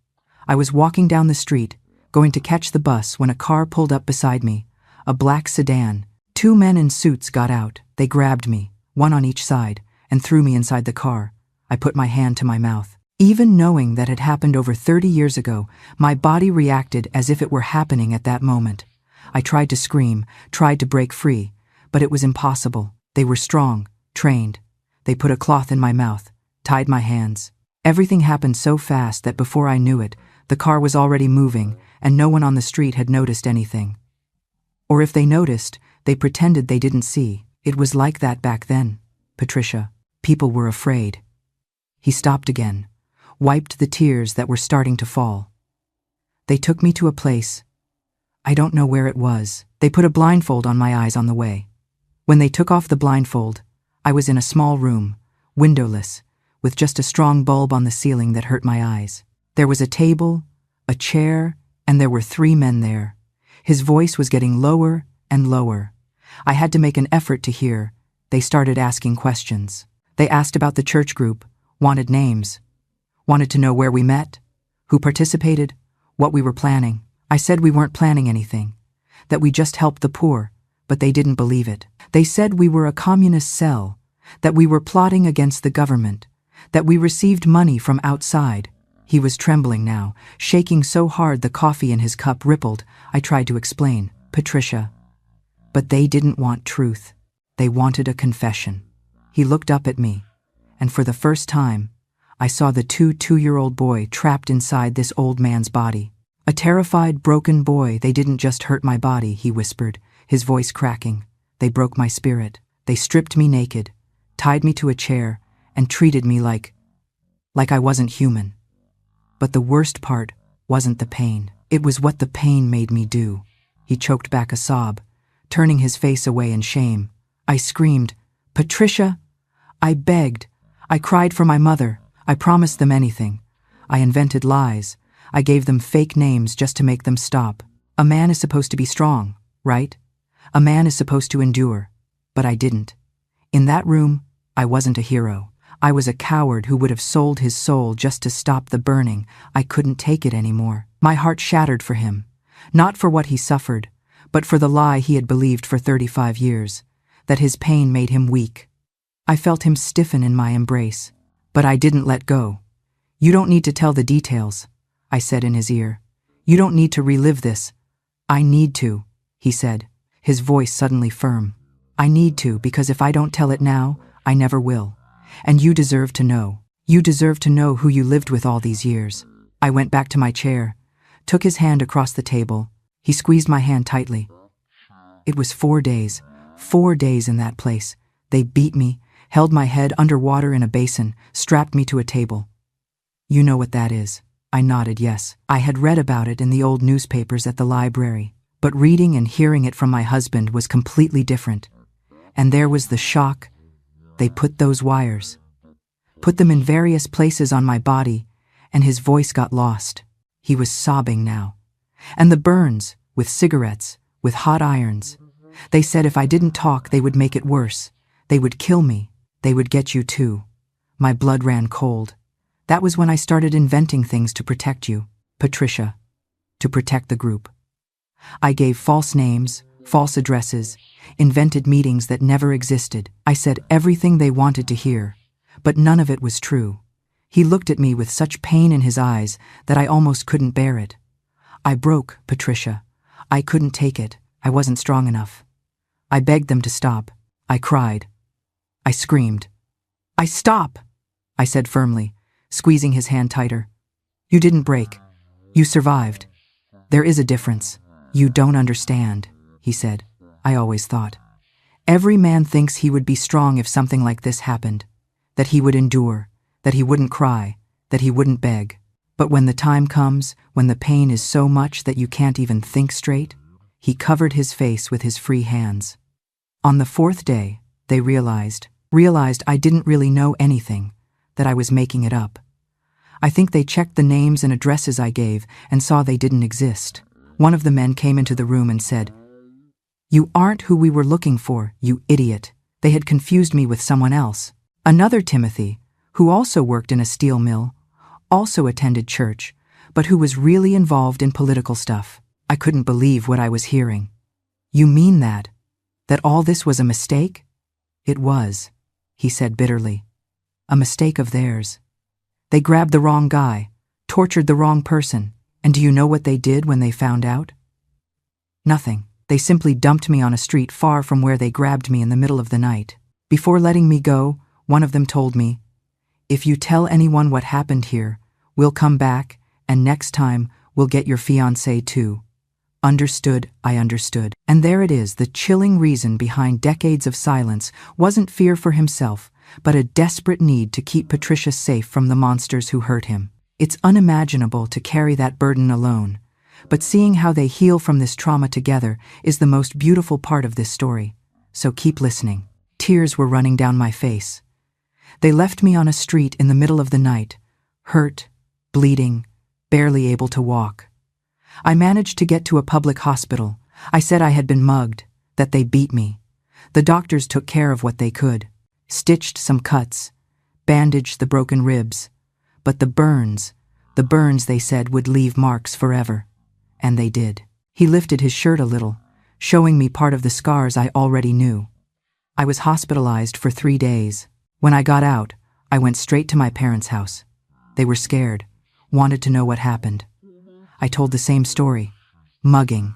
I was walking down the street, going to catch the bus when a car pulled up beside me, a black sedan. 2 men in suits got out. They grabbed me. one on each side, and threw me inside the car. I put my hand to my mouth. Even knowing that it happened over 30 years ago, my body reacted as if it were happening at that moment. I tried to scream, tried to break free, but it was impossible. They were strong, trained. They put a cloth in my mouth, tied my hands. Everything happened so fast that before I knew it, the car was already moving, and no one on the street had noticed anything. Or if they noticed, they pretended they didn't see. It was like that back then, Patricia. People were afraid. He stopped again, wiped the tears that were starting to fall. They took me to a place. I don't know where it was. They put a blindfold on my eyes on the way. When they took off the blindfold, I was in a small room, windowless, with just a strong bulb on the ceiling that hurt my eyes. There was a table, a chair, and there were 3 men there. His voice was getting lower and lower. I had to make an effort to hear. They started asking questions. They asked about the church group, wanted names, wanted to know where we met, who participated, what we were planning. I said we weren't planning anything, that we just helped the poor, but they didn't believe it. They said we were a communist cell, that we were plotting against the government, that we received money from outside. He was trembling now, shaking so hard the coffee in his cup rippled. I tried to explain, Patricia. But they didn't want truth. They wanted a confession. He looked up at me, and for the first time, I saw the 2-year-old boy trapped inside this old man's body. A terrified, broken boy. They didn't just hurt my body, he whispered, his voice cracking. They broke my spirit. They stripped me naked, tied me to a chair, and treated me like I wasn't human. But the worst part wasn't the pain. It was what the pain made me do. He choked back a sob, turning his face away in shame. I screamed, Patricia! I begged. I cried for my mother. I promised them anything. I invented lies. I gave them fake names just to make them stop. A man is supposed to be strong, right? A man is supposed to endure. But I didn't. In that room, I wasn't a hero. I was a coward who would have sold his soul just to stop the burning. I couldn't take it anymore. My heart shattered for him. Not for what he suffered, but for the lie he had believed for 35 years, that his pain made him weak. I felt him stiffen in my embrace, but I didn't let go. You don't need to tell the details, I said in his ear. You don't need to relive this. I need to, he said, his voice suddenly firm. I need to, because if I don't tell it now, I never will. And you deserve to know. You deserve to know who you lived with all these years. I went back to my chair, took his hand across the table. He squeezed my hand tightly. It was 4 days in that place. They beat me, held my head underwater in a basin, strapped me to a table. You know what that is. I nodded yes. I had read about it in the old newspapers at the library, but reading and hearing it from my husband was completely different. And there was the shock. They put those wires, put them in various places on my body, and his voice got lost. He was sobbing now. And the burns, with cigarettes, with hot irons. They said if I didn't talk, they would make it worse. They would kill me. They would get you too. My blood ran cold. That was when I started inventing things to protect you, Patricia, to protect the group. I gave false names, false addresses, invented meetings that never existed. I said everything they wanted to hear, but none of it was true. He looked at me with such pain in his eyes that I almost couldn't bear it. I broke, Patricia. I couldn't take it. I wasn't strong enough. I begged them to stop. I cried. I screamed. Stop, I said firmly, squeezing his hand tighter. You didn't break. You survived. There is a difference. You don't understand, he said. I always thought. Every man thinks he would be strong if something like this happened, that he would endure, that he wouldn't cry, that he wouldn't beg. But when the time comes, when the pain is so much that you can't even think straight, he covered his face with his free hands. On the 4th day, they realized I didn't really know anything, that I was making it up. I think they checked the names and addresses I gave and saw they didn't exist. One of the men came into the room and said, "You aren't who we were looking for, you idiot." They had confused me with someone else. Another Timothy, who also worked in a steel mill, also attended church, but who was really involved in political stuff. I couldn't believe what I was hearing. You mean that all this was a mistake? It was. he said bitterly. A mistake of theirs. They grabbed the wrong guy, tortured the wrong person, and do you know what they did when they found out? Nothing. They simply dumped me on a street far from where they grabbed me in the middle of the night. Before letting me go, one of them told me, "If you tell anyone what happened here, we'll come back, and next time, we'll get your fiancé too." Understood, I understood. And there it is, the chilling reason behind decades of silence wasn't fear for himself, but a desperate need to keep Patricia safe from the monsters who hurt him. It's unimaginable to carry that burden alone, but seeing how they heal from this trauma together is the most beautiful part of this story. So keep listening. Tears were running down my face. They left me on a street in the middle of the night, hurt, bleeding, barely able to walk. I managed to get to a public hospital. I said I had been mugged, that they beat me. The doctors took care of what they could, stitched some cuts, bandaged the broken ribs. But the burns, they said, would leave marks forever. And they did. He lifted his shirt a little, showing me part of the scars I already knew. I was hospitalized for 3 days. When I got out, I went straight to my parents' house. They were scared, wanted to know what happened. I told the same story. Mugging.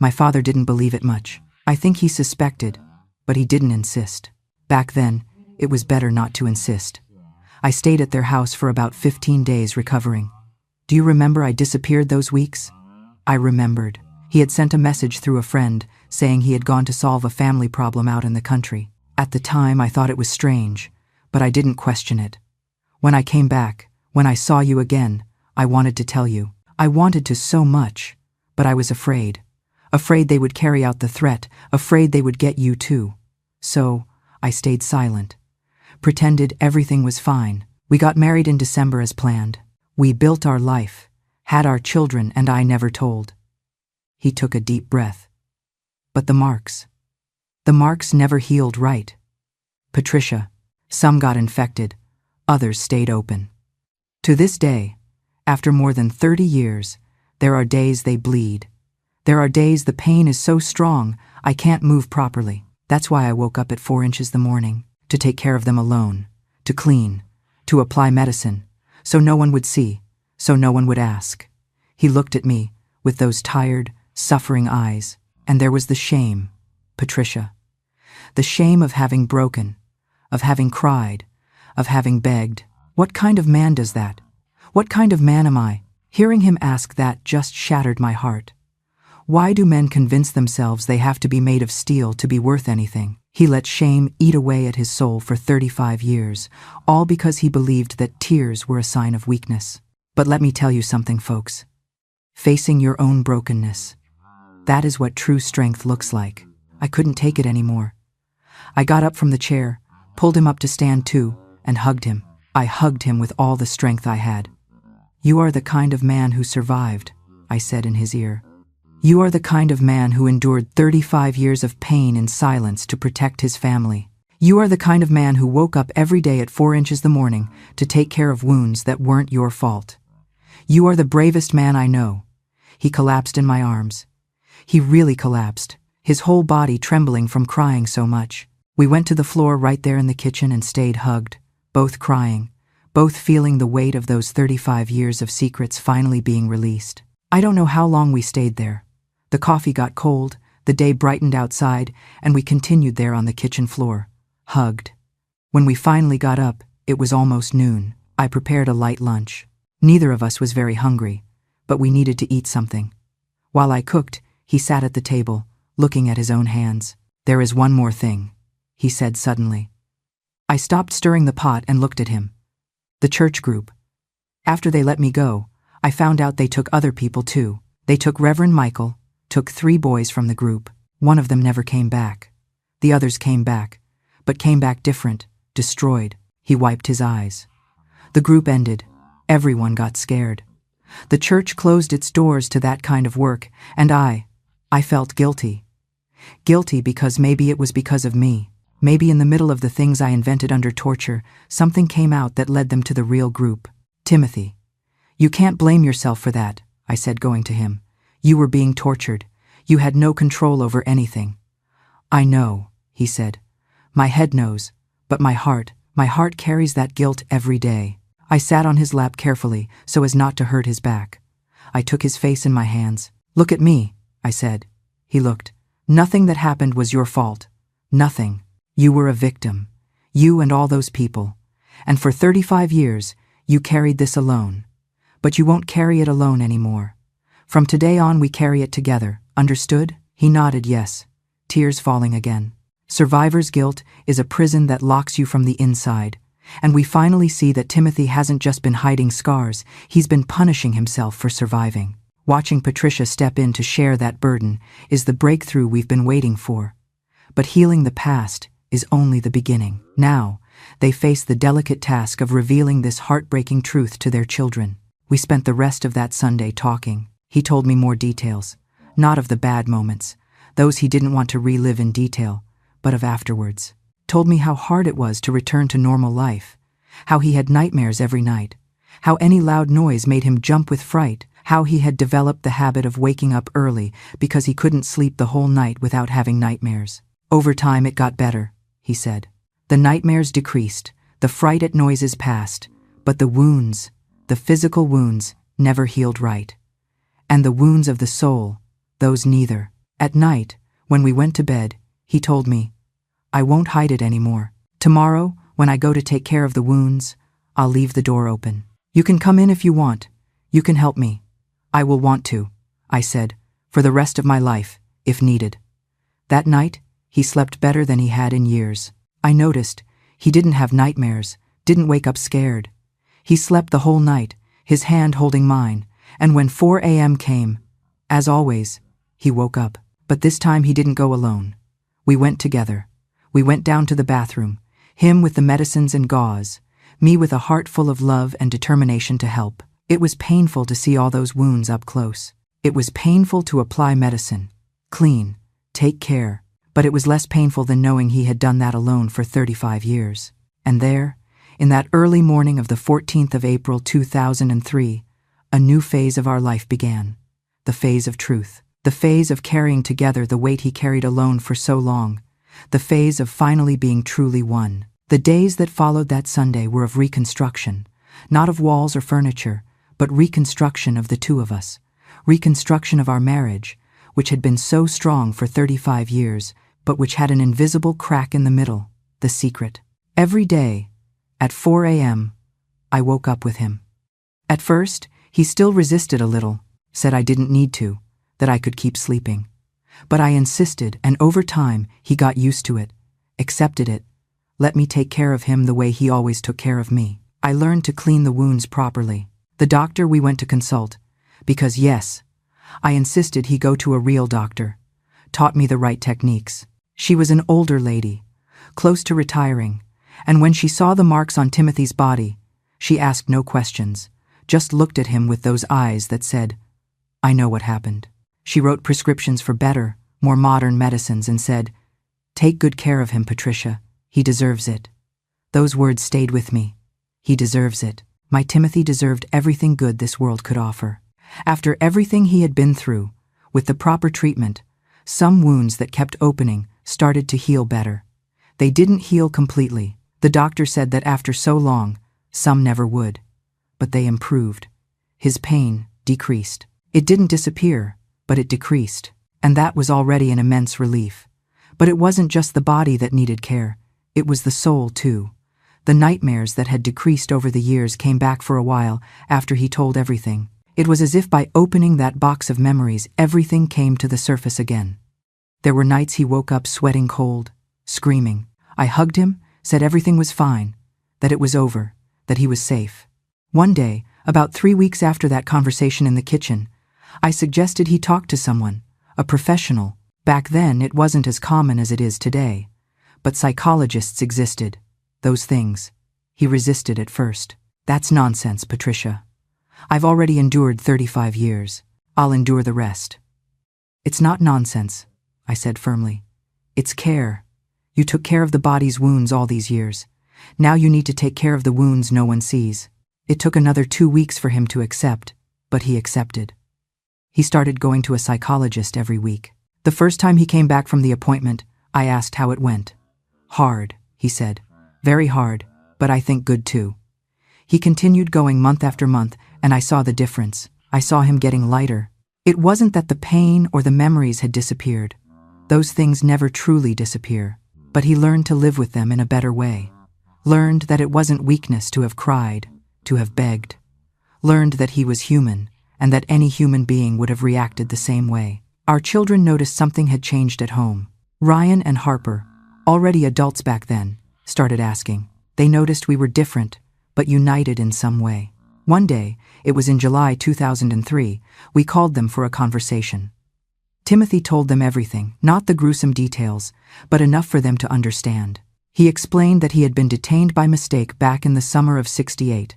My father didn't believe it much. I think he suspected, but he didn't insist. Back then, it was better not to insist. I stayed at their house for about 15 days recovering. Do you remember I disappeared those weeks? I remembered. He had sent a message through a friend saying he had gone to solve a family problem out in the country. At the time, I thought it was strange, but I didn't question it. When I came back, when I saw you again, I wanted to tell you. I wanted to so much, but I was afraid. Afraid they would carry out the threat, afraid they would get you too. So, I stayed silent. Pretended everything was fine. We got married in December as planned. We built our life, had our children, and I never told. He took a deep breath. But the marks never healed right. Patricia, some got infected, others stayed open. To this day, after more than 30 years, there are days they bleed. There are days the pain is so strong, I can't move properly. That's why I woke up at 4 inches the morning, to take care of them alone, to clean, to apply medicine, so no one would see, so no one would ask. He looked at me with those tired, suffering eyes, and there was the shame, Patricia. The shame of having broken, of having cried, of having begged. What kind of man does that? What kind of man am I? Hearing him ask that just shattered my heart. Why do men convince themselves they have to be made of steel to be worth anything? He let shame eat away at his soul for 35 years, all because he believed that tears were a sign of weakness. But let me tell you something, folks. Facing your own brokenness, that is what true strength looks like. I couldn't take it anymore. I got up from the chair, pulled him up to stand too, and hugged him. I hugged him with all the strength I had. "You are the kind of man who survived," I said in his ear. "You are the kind of man who endured 35 years of pain in silence to protect his family. You are the kind of man who woke up every day at 4 inches the morning to take care of wounds that weren't your fault. You are the bravest man I know." He collapsed in my arms. He really collapsed, his whole body trembling from crying so much. We went to the floor right there in the kitchen and stayed hugged, both crying, both feeling the weight of those 35 years of secrets finally being released. I don't know how long we stayed there. The coffee got cold, the day brightened outside, and we continued there on the kitchen floor, hugged. When we finally got up, it was almost noon. I prepared a light lunch. Neither of us was very hungry, but we needed to eat something. While I cooked, he sat at the table, looking at his own hands. "There is one more thing," he said suddenly. I stopped stirring the pot and looked at him. The church group. After they let me go, I found out they took other people too. They took Reverend Michael, took 3 boys from the group. One of them never came back. The others came back, but came back different, destroyed. He wiped his eyes. The group ended. Everyone got scared. The church closed its doors to that kind of work, and I felt guilty. Guilty because maybe it was because of me. Maybe in the middle of the things I invented under torture, something came out that led them to the real group. "Timothy, you can't blame yourself for that," I said, going to him. "You were being tortured. You had no control over anything." "I know," he said. "My head knows, But my heart carries that guilt every day. I sat on his lap carefully so as not to hurt his back. I took his face in my hands. "Look at me," I said. He looked. "Nothing that happened was your fault. Nothing. You were a victim. You and all those people. And for 35 years, you carried this alone. But you won't carry it alone anymore. From today on, we carry it together. Understood?" He nodded yes, tears falling again. Survivor's guilt is a prison that locks you from the inside. And we finally see that Timothy hasn't just been hiding scars, he's been punishing himself for surviving. Watching Patricia step in to share that burden is the breakthrough we've been waiting for. But healing the past is only the beginning. Now, they face the delicate task of revealing this heartbreaking truth to their children. We spent the rest of that Sunday talking. He told me more details, not of the bad moments, those he didn't want to relive in detail, but of afterwards. Told me how hard it was to return to normal life, how he had nightmares every night, how any loud noise made him jump with fright, how he had developed the habit of waking up early because he couldn't sleep the whole night without having nightmares. Over time it got better, he said. The nightmares decreased, the fright at noises passed, but the wounds, the physical wounds, never healed right. And the wounds of the soul, those neither. At night, when we went to bed, he told me, "I won't hide it anymore. Tomorrow, when I go to take care of the wounds, I'll leave the door open. You can come in if you want. You can help me. I will want to," I said, "for the rest of my life, if needed." That night, he slept better than he had in years. I noticed he didn't have nightmares, didn't wake up scared. He slept the whole night, his hand holding mine, and when 4 a.m. came, as always, he woke up. But this time he didn't go alone. We went together. We went down to the bathroom, him with the medicines and gauze, me with a heart full of love and determination to help. It was painful to see all those wounds up close. It was painful to apply medicine, clean, take care, but it was less painful than knowing he had done that alone for 35 years. And there, in that early morning of the 14th of April 2003, a new phase of our life began. The phase of truth. The phase of carrying together the weight he carried alone for so long. The phase of finally being truly one. The days that followed that Sunday were of reconstruction, not of walls or furniture, but reconstruction of the two of us. Reconstruction of our marriage, which had been so strong for 35 years, but which had an invisible crack in the middle, the secret. Every day, at 4 a.m., I woke up with him. At first, he still resisted a little, said I didn't need to, that I could keep sleeping. But I insisted, and over time, he got used to it, accepted it, let me take care of him the way he always took care of me. I learned to clean the wounds properly. The doctor we went to consult, because yes, I insisted he go to a real doctor, taught me the right techniques. She was an older lady, close to retiring, and when she saw the marks on Timothy's body, she asked no questions, just looked at him with those eyes that said, "I know what happened." She wrote prescriptions for better, more modern medicines and said, "Take good care of him, Patricia. He deserves it." Those words stayed with me. He deserves it. My Timothy deserved everything good this world could offer. After everything he had been through, with the proper treatment, some wounds that kept opening started to heal better. They didn't heal completely. The doctor said that after so long, some never would. But they improved. His pain decreased. It didn't disappear, but it decreased. And that was already an immense relief. But it wasn't just the body that needed care. It was the soul, too. The nightmares that had decreased over the years came back for a while after he told everything. It was as if by opening that box of memories, everything came to the surface again. There were nights he woke up sweating cold, screaming. I hugged him, said everything was fine, that it was over, that he was safe. One day, about 3 weeks after that conversation in the kitchen, I suggested he talk to someone, a professional. Back then, it wasn't as common as it is today. But psychologists existed. Those things. He resisted at first. That's nonsense, Patricia. I've already endured 35 years. I'll endure the rest. It's not nonsense, I said firmly. It's care. You took care of the body's wounds all these years. Now you need to take care of the wounds no one sees. It took another 2 weeks for him to accept, but he accepted. He started going to a psychologist every week. The first time he came back from the appointment, I asked how it went. Hard, he said. Very hard, but I think good too. He continued going month after month, and I saw the difference. I saw him getting lighter. It wasn't that the pain or the memories had disappeared. Those things never truly disappear. But he learned to live with them in a better way. Learned that it wasn't weakness to have cried, to have begged. Learned that he was human, and that any human being would have reacted the same way. Our children noticed something had changed at home. Ryan and Harper, already adults back then, started asking. They noticed we were different, but united in some way. One day, it was in July 2003, we called them for a conversation. Timothy told them everything, not the gruesome details, but enough for them to understand. He explained that he had been detained by mistake back in the summer of '68,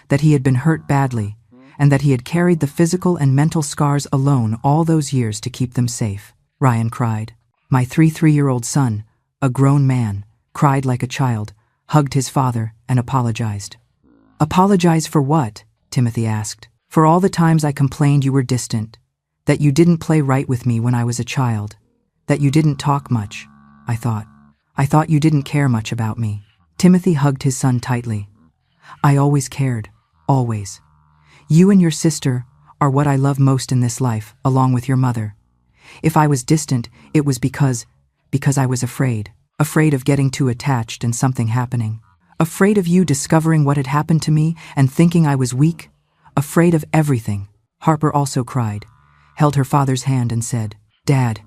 that he had been hurt badly, and that he had carried the physical and mental scars alone all those years to keep them safe. Ryan cried. My 3-year-old son, a grown man, cried like a child, hugged his father, and apologized. Apologize for what? Timothy asked. For all the times I complained you were distant, that you didn't play right with me when I was a child, that you didn't talk much, I thought. I thought you didn't care much about me. Timothy hugged his son tightly. I always cared, always. You and your sister are what I love most in this life, along with your mother. If I was distant, it was because I was afraid of getting too attached and something happening. Afraid of you discovering what had happened to me and thinking I was weak. Afraid of everything. Harper also cried, held her father's hand and said, Dad,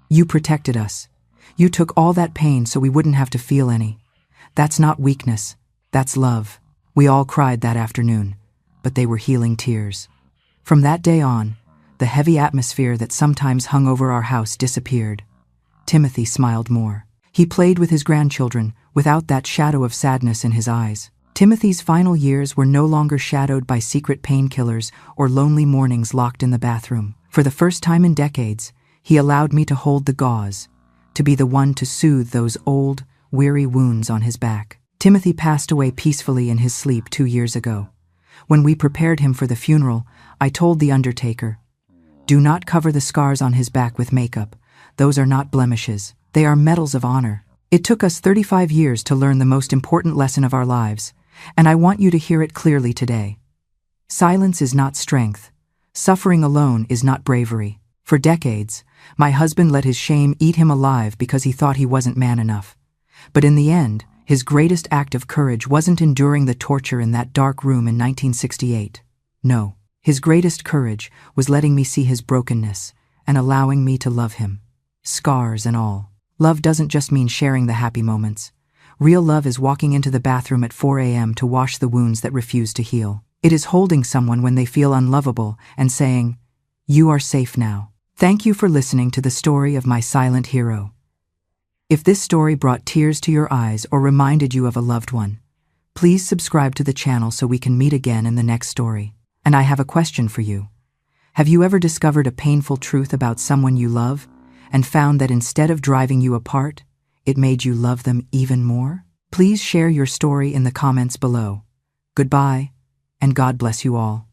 you protected us. You took all that pain so we wouldn't have to feel any. That's not weakness, that's love. We all cried that afternoon, but they were healing tears. From that day on, the heavy atmosphere that sometimes hung over our house disappeared. Timothy smiled more. He played with his grandchildren without that shadow of sadness in his eyes. Timothy's final years were no longer shadowed by secret painkillers or lonely mornings locked in the bathroom. For the first time in decades, he allowed me to hold the gauze, to be the one to soothe those old, weary wounds on his back. Timothy passed away peacefully in his sleep 2 years ago. When we prepared him for the funeral, I told the undertaker, do not cover the scars on his back with makeup. Those are not blemishes. They are medals of honor. It took us 35 years to learn the most important lesson of our lives, and I want you to hear it clearly today. Silence is not strength. Suffering alone is not bravery. For decades, my husband let his shame eat him alive because he thought he wasn't man enough. But in the end, his greatest act of courage wasn't enduring the torture in that dark room in 1968. No, his greatest courage was letting me see his brokenness and allowing me to love him. Scars and all. Love doesn't just mean sharing the happy moments. Real love is walking into the bathroom at 4 a.m. to wash the wounds that refuse to heal. It is holding someone when they feel unlovable and saying, you are safe now. Thank you for listening to the story of my silent hero. If this story brought tears to your eyes or reminded you of a loved one, please subscribe to the channel so we can meet again in the next story. And I have a question for you. Have you ever discovered a painful truth about someone you love and found that instead of driving you apart, it made you love them even more? Please share your story in the comments below. Goodbye, and God bless you all.